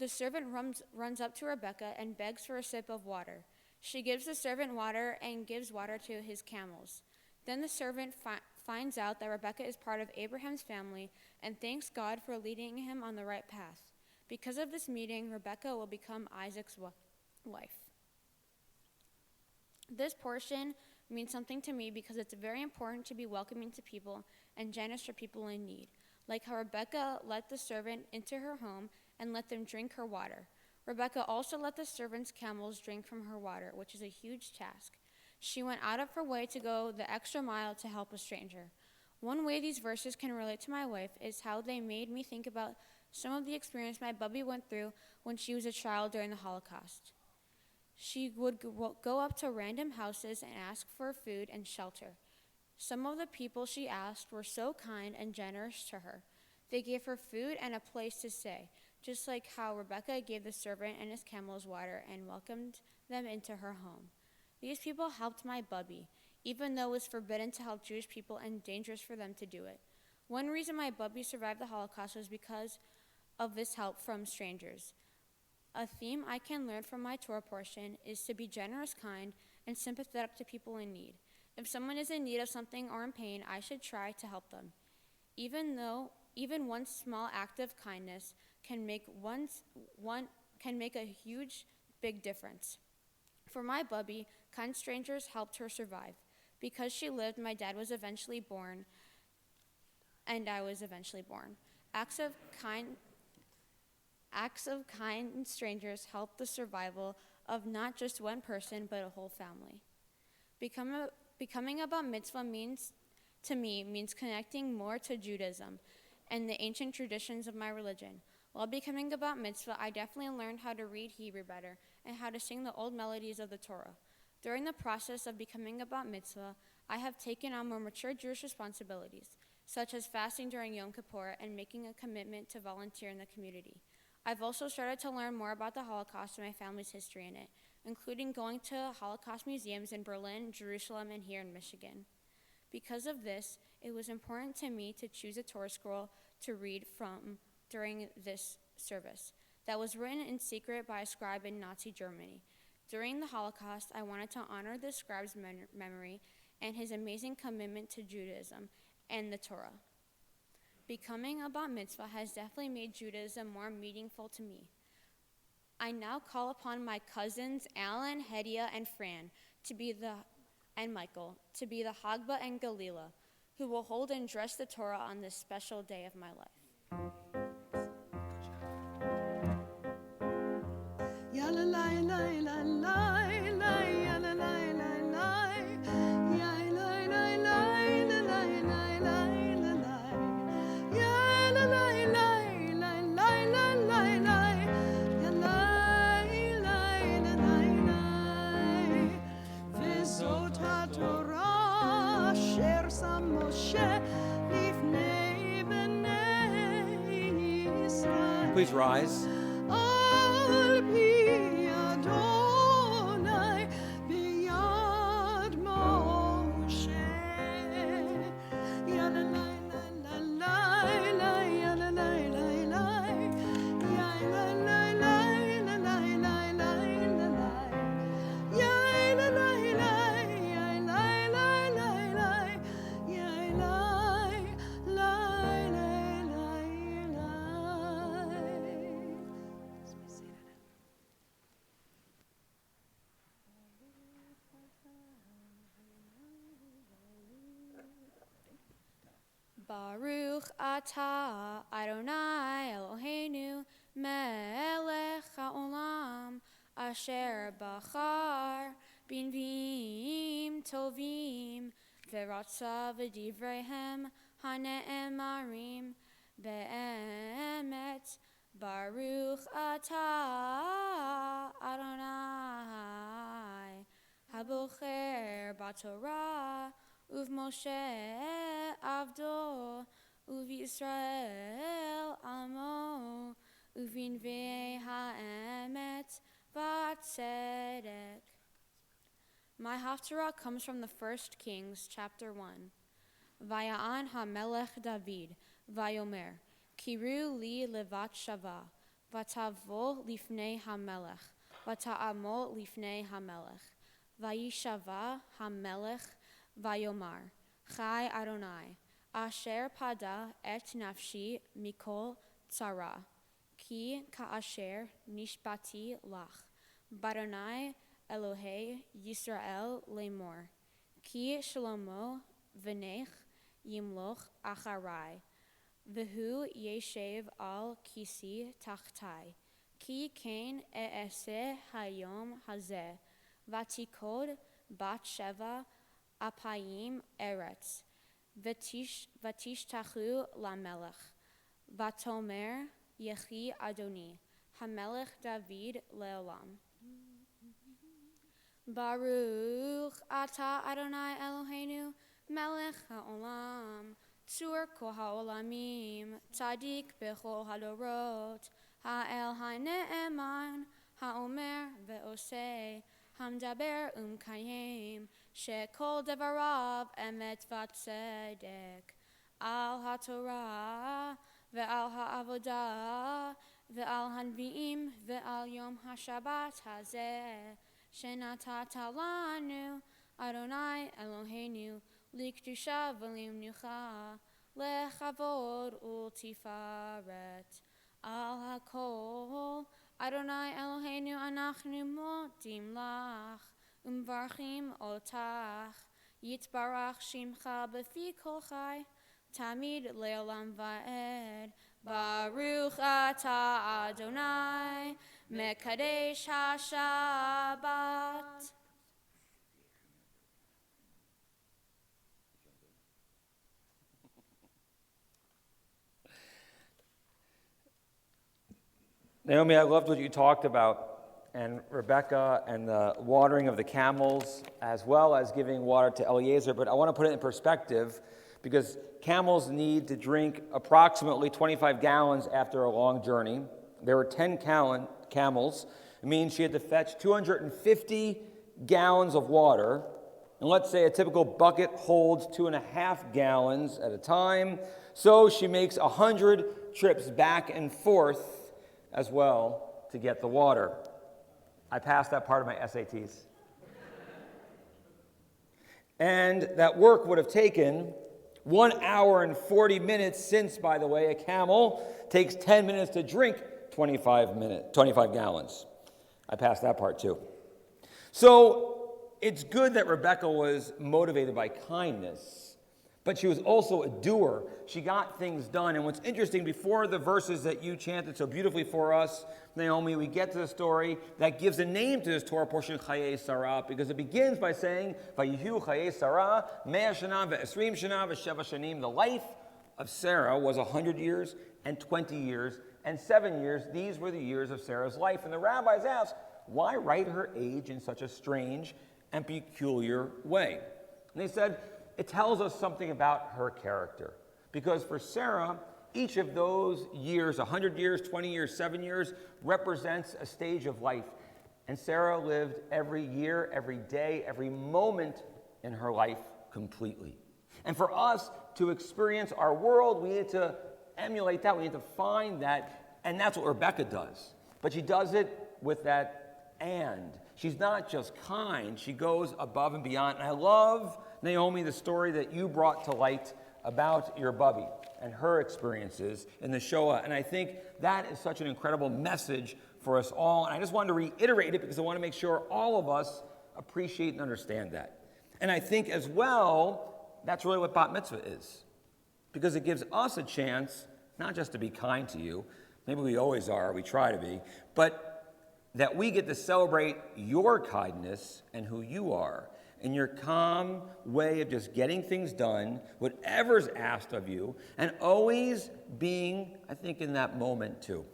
The servant runs up to Rebekah and begs for a sip of water. She gives the servant water and gives water to his camels. Then the servant finds out that Rebekah is part of Abraham's family and thanks God for leading him on the right path. Because of this meeting, Rebekah will become Isaac's wife. This portion means something to me because it's very important to be welcoming to people and generous for people in need, like how Rebekah let the servant into her home and let them drink her water. Rebekah also let the servant's camels drink from her water, which is a huge task. She went out of her way to go the extra mile to help a stranger. One way these verses can relate to my wife is how they made me think about some of the experience my bubby went through when she was a child during the Holocaust. She would go up to random houses and ask for food and shelter. Some of the people she asked were so kind and generous to her. They gave her food and a place to stay, just like how Rebekah gave the servant and his camels water and welcomed them into her home. These people helped my bubby, even though it was forbidden to help Jewish people and dangerous for them to do it. One reason my bubby survived the Holocaust was because of this help from strangers. A theme I can learn from my Torah portion is to be generous, kind, and sympathetic to people in need. If someone is in need of something or in pain, I should try to help them. Even one small act of kindness can make a huge, big difference. For my bubby, kind strangers helped her survive. Because she lived, my dad was eventually born, and I was eventually born. Acts of kind strangers help the survival of not just one person, but a whole family. Becoming a bat mitzvah means connecting more to Judaism and the ancient traditions of my religion. While becoming a bat mitzvah, I definitely learned how to read Hebrew better and how to sing the old melodies of the Torah. During the process of becoming a bat mitzvah, I have taken on more mature Jewish responsibilities, such as fasting during Yom Kippur and making a commitment to volunteer in the community. I've also started to learn more about the Holocaust and my family's history in it, including going to Holocaust museums in Berlin, Jerusalem, and here in Michigan. Because of this, it was important to me to choose a Torah scroll to read from during this service that was written in secret by a scribe in Nazi Germany. During the Holocaust, I wanted to honor the scribe's memory and his amazing commitment to Judaism and the Torah. Becoming a bat mitzvah has definitely made Judaism more meaningful to me. I now call upon my cousins Alan, Hedia, and Fran and Michael to be the Hagba and Galila, who will hold and dress the Torah on this special day of my life. Please rise. Al pi Adonai biyad Moshe. Ya la la la la la, ya la la la la, ya la la la la la la la, ya la la la, ya la la la la, ya la la la la. Baruch atah Adonai Eloheinu melech haolam asher bachar binvim tovim veratza v'divrehem hane'emarim be'emet. Baruch atah Adonai habocher b'Torah uv Moshe avdo uv Yisrael amo uvinvei ha'emet v'tzedek. My haftarah comes from the 1 Kings chapter 1. Vaya'an hamelech David vayomer kiru li levat shava vatavo lifnei hamelech vata'amo lifnei hamelech vayishava hamelech Vayomar, Chai Adonai, Asher pada et nafshi mikol tzara, ki ka'asher nishbati lach, Badonai Elohei Yisrael lemor, ki shlomo v'nech yimloch acharai, v'hu yeshev al kisi tachtai, ki ken e'eseh hayom hazeh, vatikod bat sheva apayim eretz, vatishtachu lamelech, vatomer yechi Adoni, hamelech David leolam. Baruch atah Adonai Eloheinu, melech haolam, tzur kol haolamim, tzadik bechol hadorot, ha'el ha'ne'eman, ha'omer ve'oseh, hamdaber kayem, shekol devarav emet v'tzedek, al haTorah ve'al ha'avodah ve'al hanvi'im ve'al yom ha'shabbat hazeh, shenatata lanu Adonai Eloheinu likdusha v'limnucha lechavod ultifaret, al hakol Adonai Eloheinu anachnu modim lach umvarchim otach, yitbarach shimcha b'fi kol chai, tamid leolam va'ed. Baruch atah Adonai mekadesh haShabbat. Naomi, I loved what you talked about, and Rebecca, and the watering of the camels, as well as giving water to Eliezer. But I want to put it in perspective, because camels need to drink approximately 25 gallons after a long journey. There were 10 camels. It means she had to fetch 250 gallons of water. And let's say a typical bucket holds 2.5 gallons at a time. So she makes 100 trips back and forth as well to get the water. I passed that part of my SATs. And that work would have taken 1 hour and 40 minutes, since, by the way, a camel takes 10 minutes to drink 25 gallons. I passed that part too. So it's good that Rebecca was motivated by kindness, but she was also a doer. She got things done. And what's interesting, before the verses that you chanted so beautifully for us, Naomi, we get to the story that gives a name to this Torah portion, Chayei Sarah, because it begins by saying, Vayihu Chayei Sarah, 100 shana ve'esrim shana ve'sheva shanim. The life of Sarah was 100 years and 20 years and 7 years. These were the years of Sarah's life. And the rabbis asked, why write her age in such a strange and peculiar way? And they said, it tells us something about her character. Because for Sarah, Each of those years, 100 years, 20 years, 7 years, represents a stage of life. And Sarah lived every year, every day, every moment in her life completely. And for us to experience our world, we need to emulate that. We need to find that. And that's what Rebecca does. But she does it with that and. She's not just kind, she goes above and beyond. And I love, Naomi, the story that you brought to light about your bubby and her experiences in the Shoah. And I think that is such an incredible message for us all. And I just wanted to reiterate it because I want to make sure all of us appreciate and understand that. And I think as well, that's really what bat mitzvah is. Because it gives us a chance, not just to be kind to you, maybe we always are, we try to be, but that we get to celebrate your kindness and who you are, and your calm way of just getting things done, whatever's asked of you, and always being, I think, in that moment too.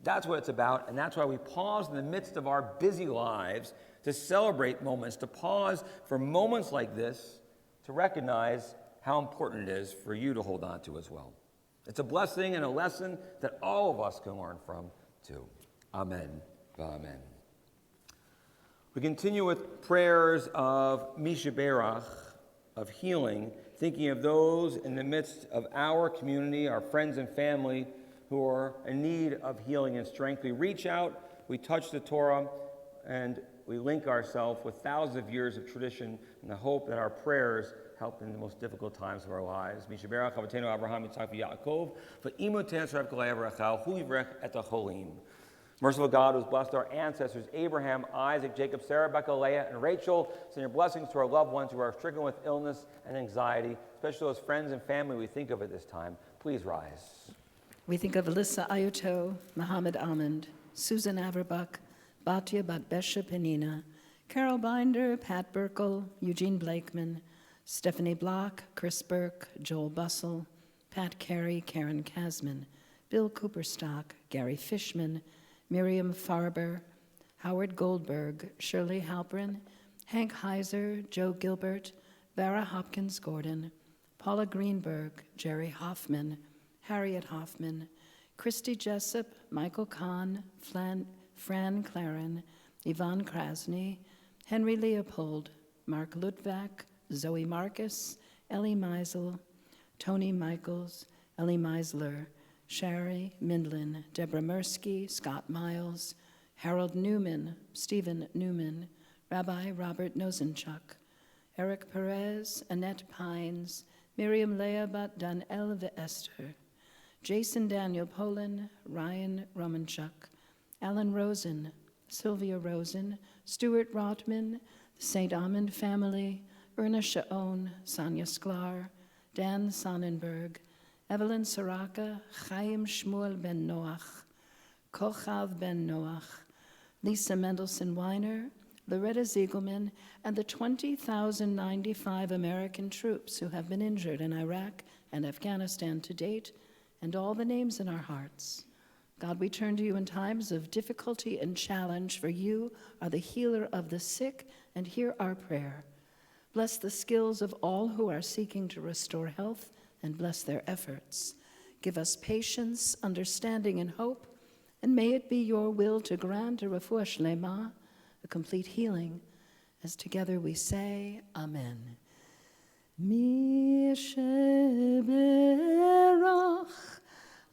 That's what it's about, and that's why we pause in the midst of our busy lives to celebrate moments, to pause for moments like this, to recognize how important it is for you to hold on to as well. It's a blessing and a lesson that all of us can learn from too. Amen. Amen. We continue with prayers of Mishaberach, of healing, thinking of those in the midst of our community, our friends and family who are in need of healing and strength. We reach out, we touch the Torah, and we link ourselves with thousands of years of tradition in the hope that our prayers help in the most difficult times of our lives. Mishaberach Avotenu Abraham Yitzchak v'Yaakov, v'Imu Tenes Rav Kalei Avrachal, Hu Yivrech et HaCholim. Merciful God, who has blessed our ancestors, Abraham, Isaac, Jacob, Sarah, Rebecca, Leah, and Rachel, send your blessings to our loved ones who are stricken with illness and anxiety, especially those friends and family we think of at this time. Please rise. We think of Alyssa Ayuto, Muhammad Ahmad, Susan Averbach, Batya Batbesha Penina, Carol Binder, Pat Burkle, Eugene Blakeman, Stephanie Block, Chris Burke, Joel Bussell, Pat Carey, Karen Kasman, Bill Cooperstock, Gary Fishman, Miriam Farber, Howard Goldberg, Shirley Halprin, Hank Heiser, Joe Gilbert, Vera Hopkins Gordon, Paula Greenberg, Jerry Hoffman, Harriet Hoffman, Christy Jessup, Michael Kahn, Fran Claren, Yvonne Krasny, Henry Leopold, Mark Lutvak, Zoe Marcus, Ellie Meisel, Tony Michaels, Ellie Meisler, Sherry Mindlin, Deborah Mursky, Scott Miles, Harold Newman, Stephen Newman, Rabbi Robert Nosenchuk, Eric Perez, Annette Pines, Miriam Leabat Dan Elve Esther, Jason Daniel Polin, Ryan Romanchuk, Alan Rosen, Sylvia Rosen, Stuart Rotman, the St. Amand family, Erna Shaon, Sonia Sklar, Dan Sonnenberg, Evelyn Soraka, Chaim Shmuel ben Noach, Kochav ben Noach, Lisa Mendelson Weiner, Loretta Ziegelman, and the 20,095 American troops who have been injured in Iraq and Afghanistan to date, and all the names in our hearts. God, we turn to you in times of difficulty and challenge, for you are the healer of the sick, and hear our prayer. Bless the skills of all who are seeking to restore health, and bless their efforts. Give us patience, understanding, and hope, and may it be your will to grant a refuah shlema, a complete healing, as together we say, Amen. Mi sheberach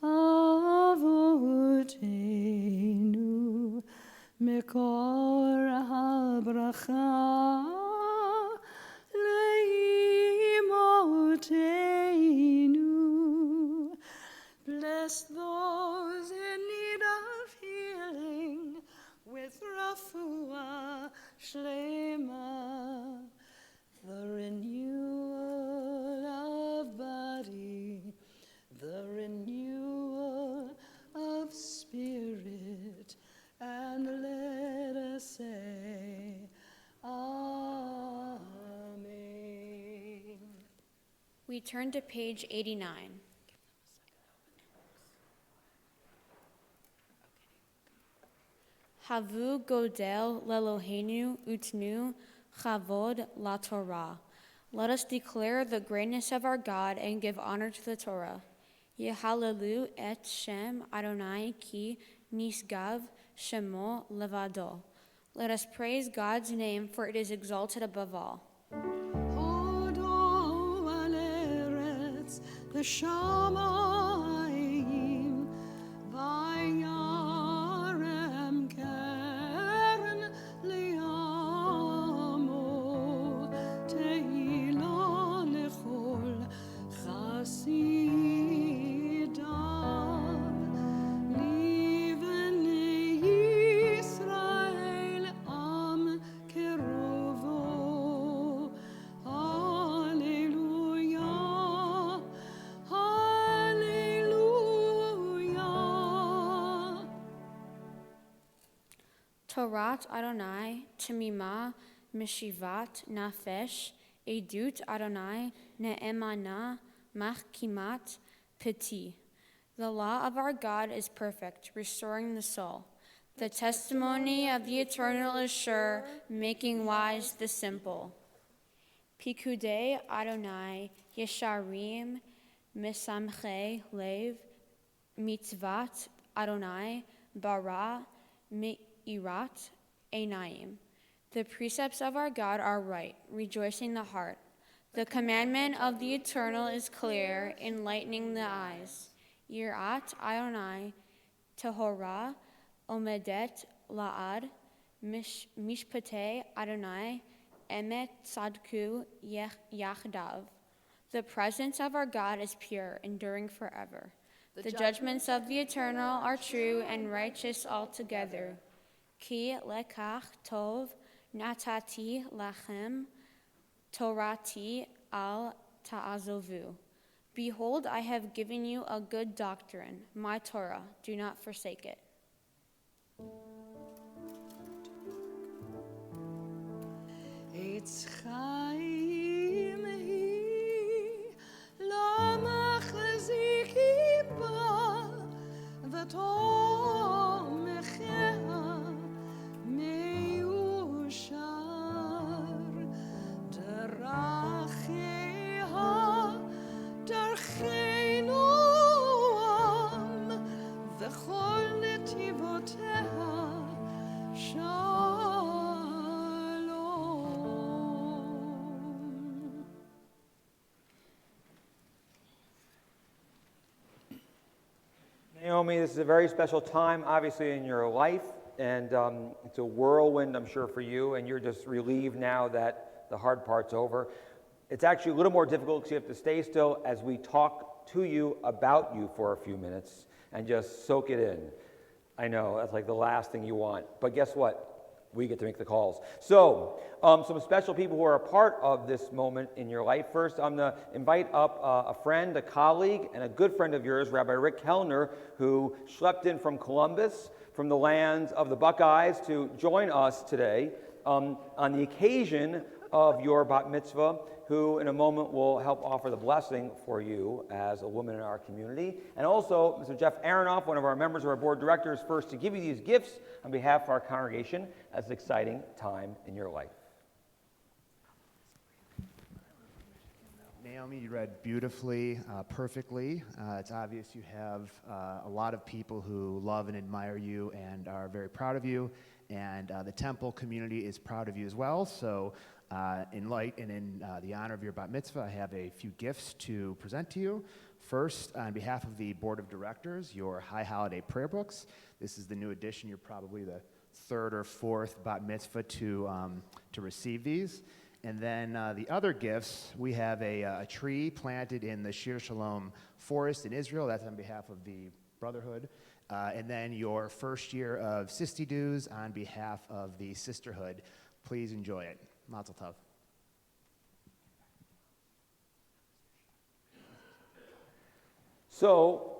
avotenu mekor habracha leimotenu. Bless those in need of healing with refuah shlema, the renewal of body, the renewal of spirit, and let us say, Amen. We turn to page 89. Havu godel lelohenu utnu chavod la Torah. Let us declare the greatness of our God and give honor to the Torah. Yehalelu et Shem Adonai ki nisgav shemo levado. Let us praise God's name, for it is exalted above all. Hodo al eretz l'shamayim vayarem keren liyamo tehila lechol chasidav livnei Yisrael am kerovo. Hallelujah, hallelujah. Torat Adonai Temima Mishivat Nafesh Edut Adonai Ne'emana Machkimat Peti. The law of our God is perfect, restoring the soul. The testimony of the Eternal is sure, making wise the simple. Pikudei Adonai Yesharim Misamche Lev Mitzvat Adonai Bara Me'irat Einayim. The precepts of our God are right, rejoicing the heart. The commandment of the Eternal is clear, enlightening the eyes. Yirat Adonai Tehorah Omedet La'ad Mishpatei Adonai Emet Tzadku Yachdav. The presence of our God is pure, enduring forever. The judgments of the Eternal are true and righteous altogether. Ki lekach tov natati lachem torati al ta'azovu. Behold, I have given you a good doctrine, my Torah. Do not forsake it. Eitz chaim hi lo machziki ba v'to mechea meushar derachea darchei noam v'chol netivoteha shalom. Naomi, this is a very special time, obviously, in your life, and it's a whirlwind, I'm sure, for you, and you're just relieved now that the hard part's over. It's actually a little more difficult because you have to stay still as we talk to you about you for a few minutes and just soak it in. I know, that's like the last thing you want, but guess what? We get to make the calls. So, some special people who are a part of this moment in your life. First, I'm going to invite up a friend, a colleague, and a good friend of yours, Rabbi Rick Kellner, who schlepped in from Columbus, from the lands of the Buckeyes, to join us today on the occasion of your bat mitzvah, who in a moment will help offer the blessing for you as a woman in our community. And also, Mr. Jeff Aronoff, one of our members of our board of directors, first to give you these gifts on behalf of our congregation as an exciting time in your life. Naomi, you read beautifully, perfectly. It's obvious you have a lot of people who love and admire you and are very proud of you, and the temple community is proud of you as well. So in light and in the honor of your bat mitzvah, I have a few gifts to present to you. First, on behalf of the board of directors, your High Holiday prayer books. This is the new edition. You're probably the third or fourth bat mitzvah to receive these. And then the other gifts, we have a tree planted in the Shir Shalom forest in Israel. That's on behalf of the Brotherhood. And then your first year of Sisti dues on behalf of the Sisterhood. Please enjoy it. Mazel tov. So,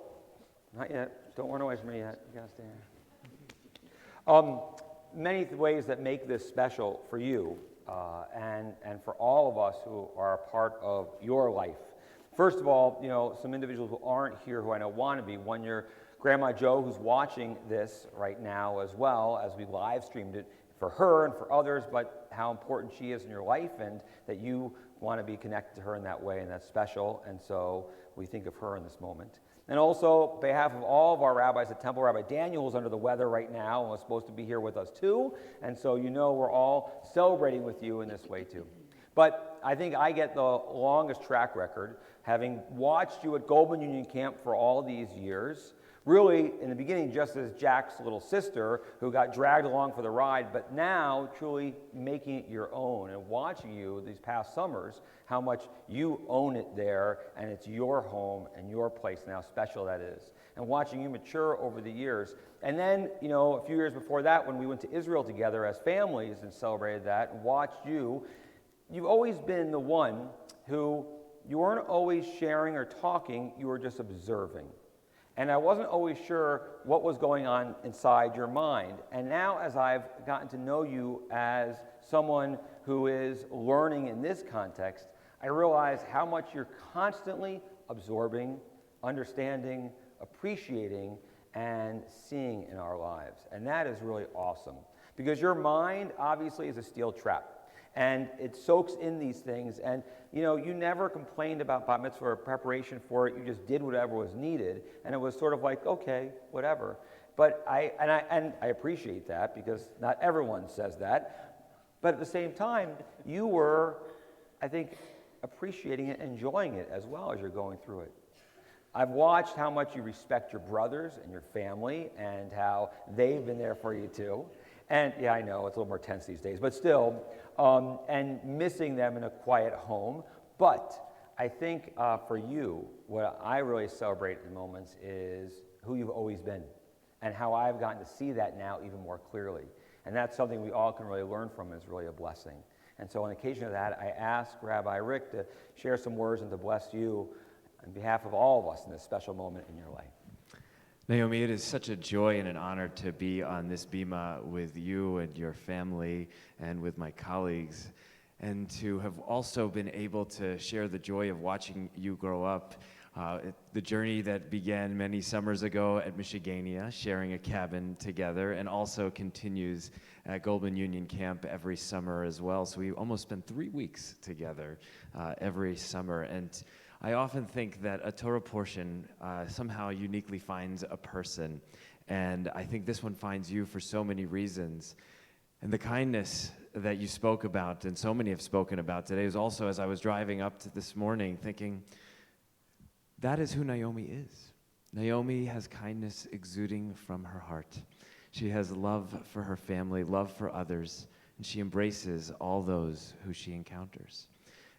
not yet. Don't run away from me yet. You gotta stay here. Many ways that make this special for you and for all of us who are a part of your life. First of all, some individuals who aren't here who I know want to be. One, your Grandma Jo, who's watching this right now as well, as we live streamed it for her and for others, but how important she is in your life and that you want to be connected to her in that way, and that's special, and so we think of her in this moment. And also, on behalf of all of our rabbis at Temple, Rabbi Daniel is under the weather right now and was supposed to be here with us too. And so we're all celebrating with you in this way too. But I think I get the longest track record, having watched you at Goldman Union Camp for all these years. Really, in the beginning, just as Jack's little sister who got dragged along for the ride, but now truly making it your own and watching you these past summers, how much you own it there and it's your home and your place and how special that is. And watching you mature over the years. And then, a few years before that, when we went to Israel together as families and celebrated that and watched you, you've always been the one who you weren't always sharing or talking, you were just observing. And I wasn't always sure what was going on inside your mind. And now as I've gotten to know you as someone who is learning in this context, I realize how much you're constantly absorbing, understanding, appreciating, and seeing in our lives. And that is really awesome. Because your mind obviously is a steel trap. And it soaks in these things. And, you never complained about bat mitzvah or preparation for it. You just did whatever was needed. And it was sort of like, okay, whatever. But I appreciate that because not everyone says that. But at the same time, you were, I think, appreciating it, enjoying it as well as you're going through it. I've watched how much you respect your brothers and your family and how they've been there for you too. And yeah, I know, it's a little more tense these days, but still, and missing them in a quiet home. But I think for you, what I really celebrate in moments is who you've always been and how I've gotten to see that now even more clearly. And that's something we all can really learn from, is really a blessing. And so on occasion of that, I ask Rabbi Rick to share some words and to bless you on behalf of all of us in this special moment in your life. Naomi, it is such a joy and an honor to be on this bima with you and your family and with my colleagues, and to have also been able to share the joy of watching you grow up. The journey that began many summers ago at Michigania, sharing a cabin together, and also continues at Goldman Union Camp every summer as well. So we almost spend 3 weeks together every summer. And I often think that a Torah portion somehow uniquely finds a person, and I think this one finds you for so many reasons. And the kindness that you spoke about, and so many have spoken about today, is also, as I was driving up to this morning, thinking, that is who Naomi is. Naomi has kindness exuding from her heart. She has love for her family, love for others, and she embraces all those who she encounters.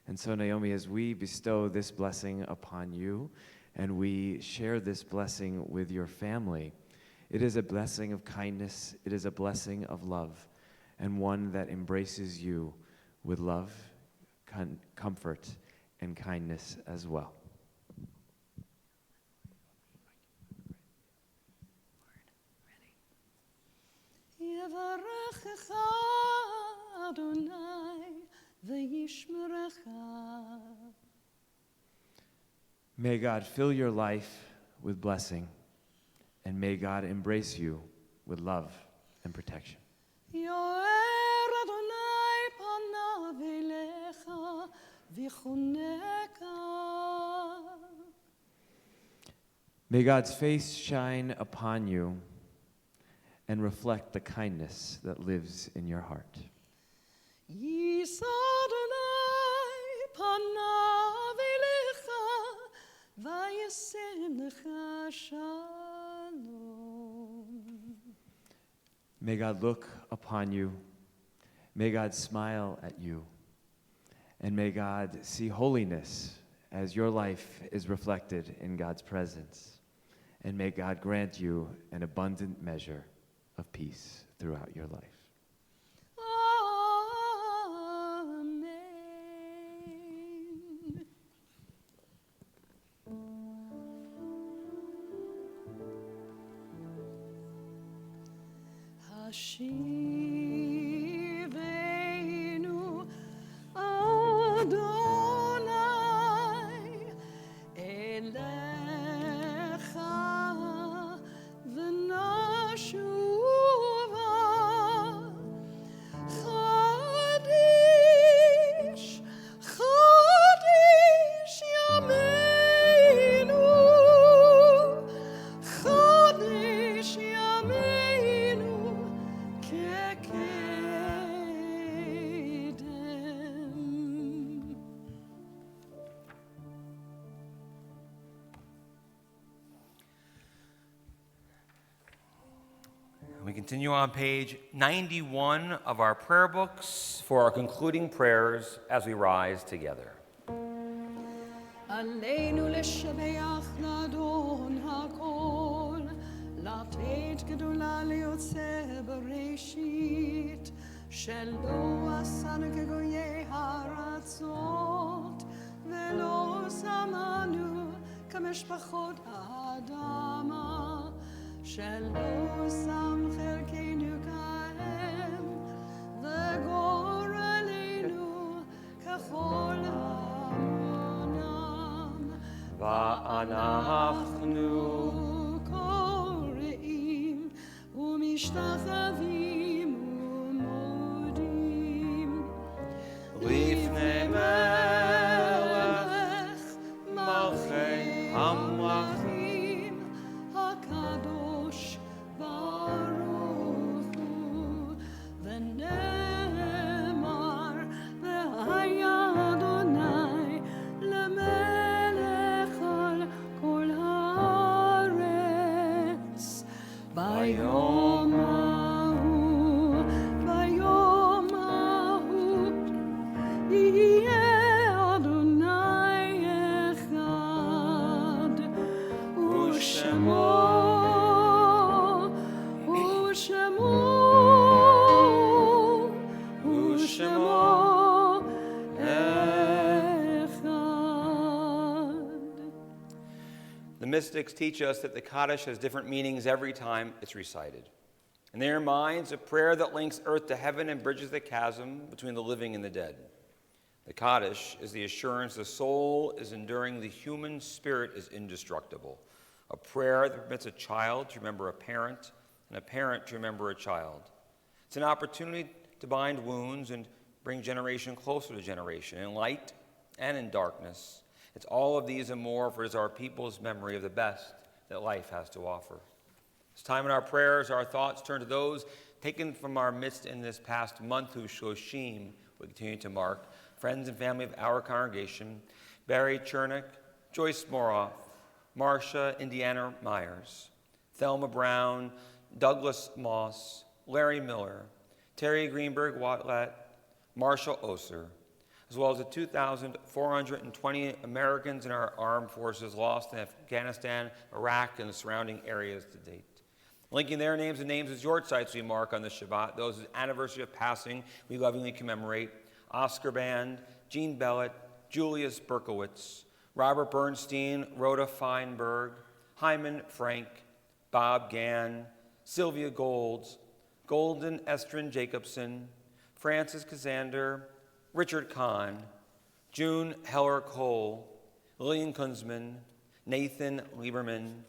And so, Naomi, as we bestow this blessing upon you and we share this blessing with your family, it is a blessing of kindness, it is a blessing of love, and one that embraces you with love, comfort, and kindness as well. Yevarechecha Adonai v'yishmerecha. May God fill your life with blessing, and may God embrace you with love and protection. Yo'er Adonai panav elecha v'chuneka. May God's face shine upon you and reflect the kindness that lives in your heart. Yis Adonai panav elecha v'yasem lecha shalom. May God look upon you. May God smile at you. And may God see holiness as your life is reflected in God's presence. And may God grant you an abundant measure of peace throughout your life. Amen. Hashivenu Adonai elecha v'nashuva continue on page 91 of our prayer books for our concluding prayers as we rise together. עלינו לשבח לאדון הכל, לתת גדולה ליוצא בראשית, שלא עשנו כגויי הארצות, ולא שמנו כמשפחות האדמה, שלא שם חלקנו כהם, וגורלנו ככל המונם. ואנחנו קוראים ומשתחווים ומודים לפני מלך מלכי המלכים הקדוש ברוך הוא, ונאמר והיה אדוני למלך על כל הארץ. ביום ההוא יהיה אדוני אחד, ושמו The mystics teach us that the Kaddish has different meanings every time it's recited. In their minds, a prayer that links earth to heaven and bridges the chasm between the living and the dead. The Kaddish is the assurance the soul is enduring, the human spirit is indestructible. A prayer that permits a child to remember a parent and a parent to remember a child. It's an opportunity to bind wounds and bring generation closer to generation, in light and in darkness. It's all of these and more, for it is our people's memory of the best that life has to offer. This time in our prayers, our thoughts turn to those taken from our midst in this past month, whose Shoshim we continue to mark, friends and family of our congregation, Barry Chernick, Joyce Moroff, Marcia Indiana Myers, Thelma Brown, Douglas Moss, Larry Miller, Terry Greenberg Watlet, Marshall Oser, as well as the 2,420 Americans in our armed forces lost in Afghanistan, Iraq, and the surrounding areas to date. Linking their names and names as yortzites we mark on this Shabbat, those whose anniversary of passing we lovingly commemorate: Oscar Band, Jean Bellett, Julius Berkowitz, Robert Bernstein, Rhoda Feinberg, Hyman Frank, Bob Gann, Sylvia Golds, Golden Estrin Jacobson, Francis Kazander, Richard Kahn, June Heller Cole, Lillian Kunzman, Nathan Lieberman,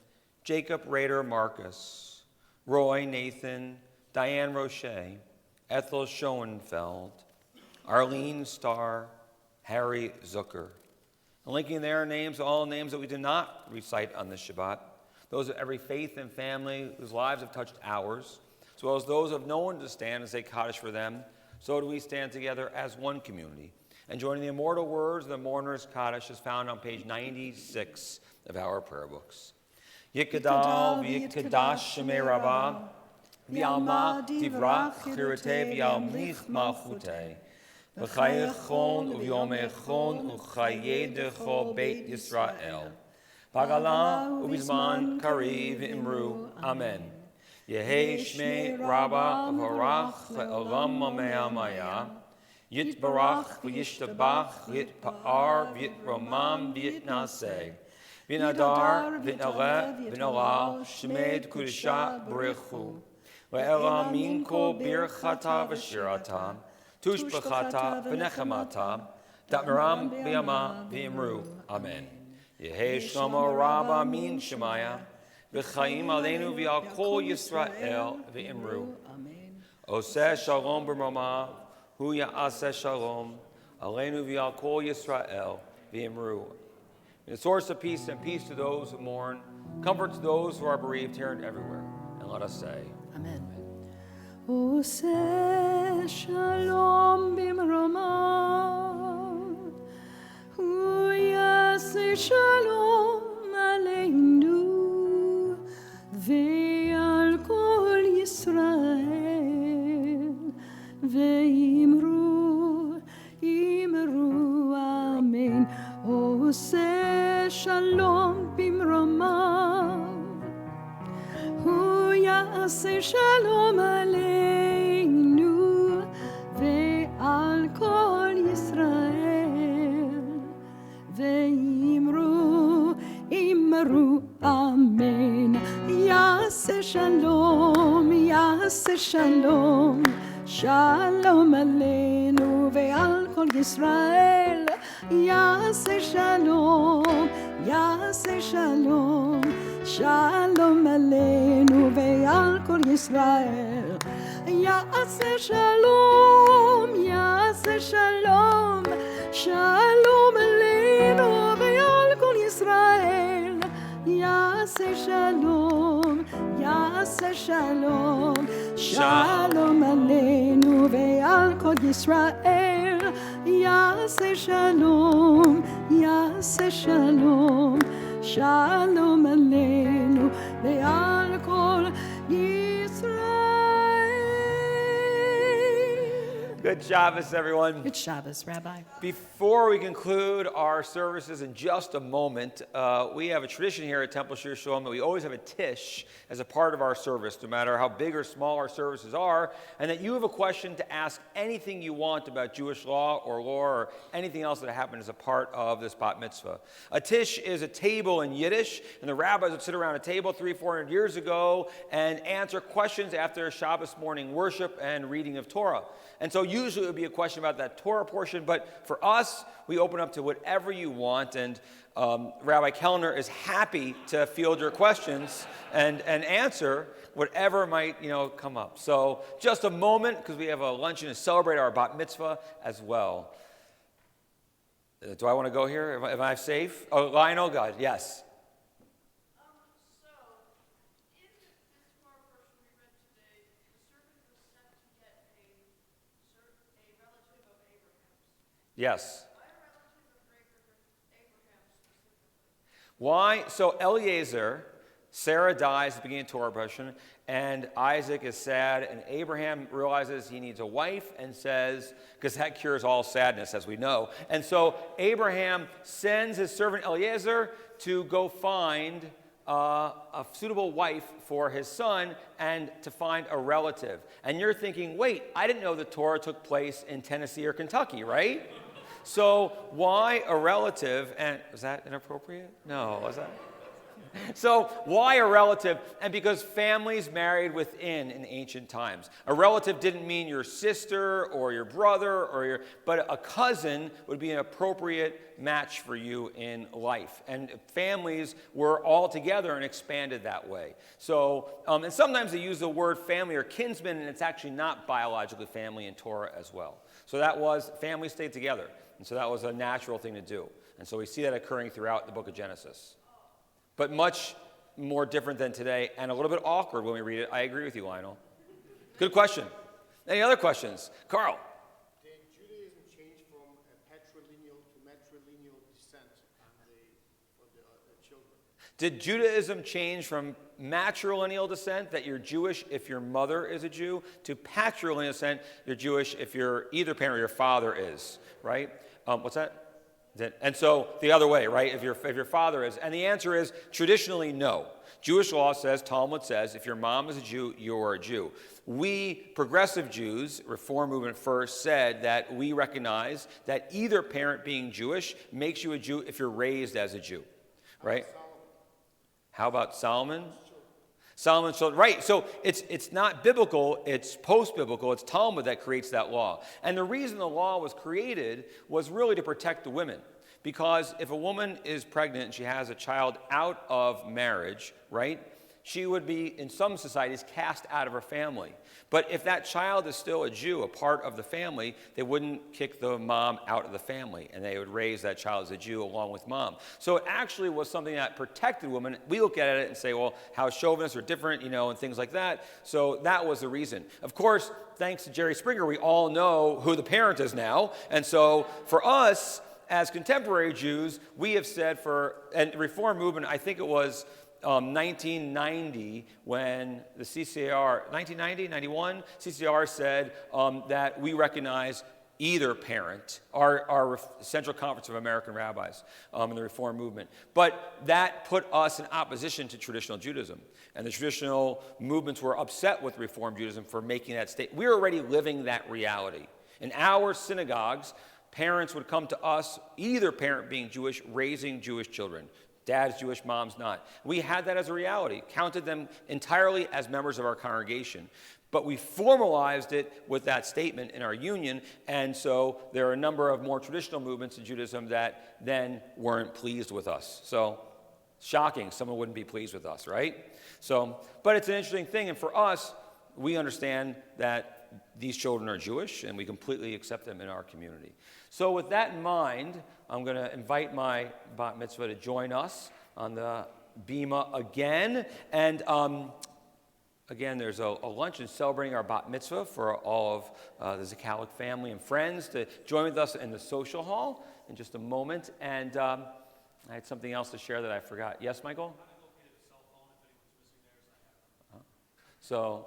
Jacob Rader Marcus, Roy Nathan, Diane Roche, Ethel Schoenfeld, Arlene Starr, Harry Zucker. And linking their names, all names that we do not recite on this Shabbat, those of every faith and family whose lives have touched ours, as well as those of no one to stand and say Kaddish for them, so do we stand together as one community. And joining the immortal words of the mourner's Kaddish is found on page 96 of our prayer books. Yikadal v'yikadash shemei rabbah, v'alma tivrach chirete v'almich malchute, v'chayechon u'vyomechon u'chayedecho beit Yisrael, pagala u'bizman kariv imru, amen. Yehei shmei rabbah v'harach le'olam mamea maya, yitbarach v'yishtabach v'yitpa'ar v'yitromam v'yitnaseh, v'nadar v'naleh v'nalal shmeid kudisha b'rechu, le'ela minko birchata v'shirata, tushbachata v'nechemata, ta'miram b'yama v'imru, amen. Yehei shlomo rabbah min shemaya, v'chaim aleinu v'al kol Yisrael v'imru. Oseh shalom b'romah, hu ya'aseh shalom, aleinu v'al kol Yisrael v'imru. The source of peace, and peace to those who mourn, comfort to those who are bereaved here and everywhere. And let us say, Amen. Oseh shalom b'mromah, hu ya'aseh shalom aleinu ve'al kol Yisrael עושה שלום במרומיו, הוא יעשה שלום עלינו ועל כל ישראל, ואמרו אמן. יעשה שלום, יעשה שלום, שלום עלינו ועל כל ישראל. יעשה שלום, יעשה שלום, שלום עלינו ועל כל ישראל. יעשה שלום, יעשה שלום, שלום עלינו ועל כל ישראל. יעשה שלום, יעשה שלום, שלום עלינו ועל כל ישראל. יעשה שלום, יעשה שלום, שלום עלינו ועל כל ישראל. Good Shabbos, everyone. Good Shabbos, Rabbi. Before we conclude our services in just a moment, we have a tradition here at Temple Shir Shalom that we always have a tish as a part of our service, no matter how big or small our services are, and that you have a question to ask anything you want about Jewish law or lore or anything else that happened as a part of this bat mitzvah. A tish is a table in Yiddish, and the rabbis would sit around a table 300-400 years ago and answer questions after Shabbos morning worship and reading of Torah. And so usually it would be a question about that Torah portion, but for us, we open up to whatever you want, and Rabbi Kellner is happy to field your questions and answer whatever might come up. So just a moment, because we have a luncheon to celebrate our bat mitzvah as well. Do I want to go here? Am I safe? Oh, Lionel, God, yes. Yes. Why? So Eliezer, Sarah dies at the beginning of Torah portion, and Isaac is sad, and Abraham realizes he needs a wife and says, because that cures all sadness, as we know. And so Abraham sends his servant Eliezer to go find a suitable wife for his son and to find a relative. And you're thinking, wait, I didn't know the Torah took place in Tennessee or Kentucky, right? So why a relative? And was that inappropriate? No, was that? So why a relative? And because families married within in ancient times. A relative didn't mean your sister or your brother but a cousin would be an appropriate match for you in life. And families were all together and expanded that way. So, and sometimes they use the word family or kinsman, and it's actually not biologically family in Torah as well. So that was, families stayed together. And so that was a natural thing to do. And so we see that occurring throughout the book of Genesis. But much more different than today and a little bit awkward when we read it. I agree with you, Lionel. Good question. Any other questions? Carl. Did Judaism change from patrilineal to matrilineal descent for the children? Did Judaism change from matrilineal descent, that you're Jewish if your mother is a Jew, to patrilineal descent, you're Jewish if your either parent or your father is, right? What's that? And so the other way, right? If your father is. And the answer is traditionally no. Jewish law says, Talmud says, if your mom is a Jew, you're a Jew. We, progressive Jews, Reform movement first, said that we recognize that either parent being Jewish makes you a Jew if you're raised as a Jew, right? How about Solomon? Solomon's children, right? So it's not biblical, it's post-biblical, it's Talmud that creates that law. And the reason the law was created was really to protect the women. Because if a woman is pregnant and she has a child out of marriage, right, she would be, in some societies, cast out of her family. But if that child is still a Jew, a part of the family, they wouldn't kick the mom out of the family, and they would raise that child as a Jew along with mom. So it actually was something that protected women. We look at it and say, well, how chauvinists are different, and things like that. So that was the reason. Of course, thanks to Jerry Springer, we all know who the parent is now. And so for us, as contemporary Jews, we have said and Reform movement, I think it was 1990 when the CCR, 1990, 91, CCR said that we recognize either parent, our Central Conference of American Rabbis in the Reform movement. But that put us in opposition to traditional Judaism. And the traditional movements were upset with Reform Judaism for making that statement. We were already living that reality. In our synagogues, parents would come to us, either parent being Jewish, raising Jewish children. Dad's Jewish, mom's not. We had that as a reality, counted them entirely as members of our congregation. But we formalized it with that statement in our union, and so there are a number of more traditional movements in Judaism that then weren't pleased with us. So, shocking, someone wouldn't be pleased with us, right? So, but it's an interesting thing, and for us, we understand that these children are Jewish, and we completely accept them in our community. So with that in mind, I'm going to invite my bat mitzvah to join us on the bima again, and again, there's a luncheon celebrating our bat mitzvah for all of the Zakalik family and friends to join with us in the social hall in just a moment. And I had something else to share that I forgot. Yes, Michael? So,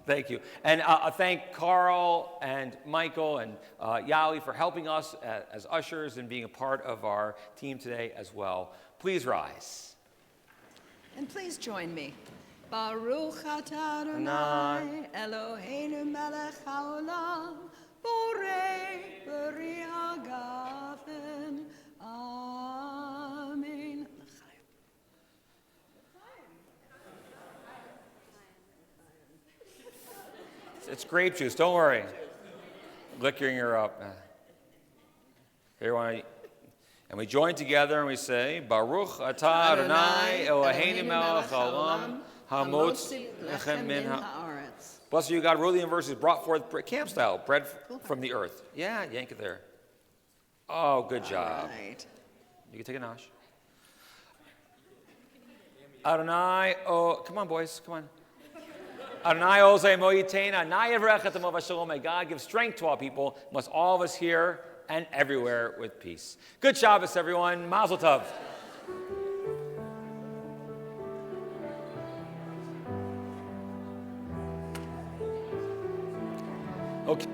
thank you. And I thank Carl and Michael and Yali for helping us as ushers and being a part of our team today as well. Please rise. And please join me. Baruch atah Adonai Eloheinu melech haolam borei b'ri hagafen. Amen. It's grape juice, don't worry. Liquoring her up. Everyone, and we join together and we say, Baruch atah Adonai Eloheinu melech haolam hamotzi lechem min haaretz. Blessed are you, God, ruler of the universe, who brought forth camp style, bread from the earth. Yeah, yank it there. Oh, good job. Right. You can take a nosh. Adonai, oh, come on, boys, come on. Adonai ozei moyitein, Adonai yavrech et amov hashalom. May God give strength to all people. Must all of us here and everywhere with peace. Good Shabbos, everyone. Mazel tov. Okay.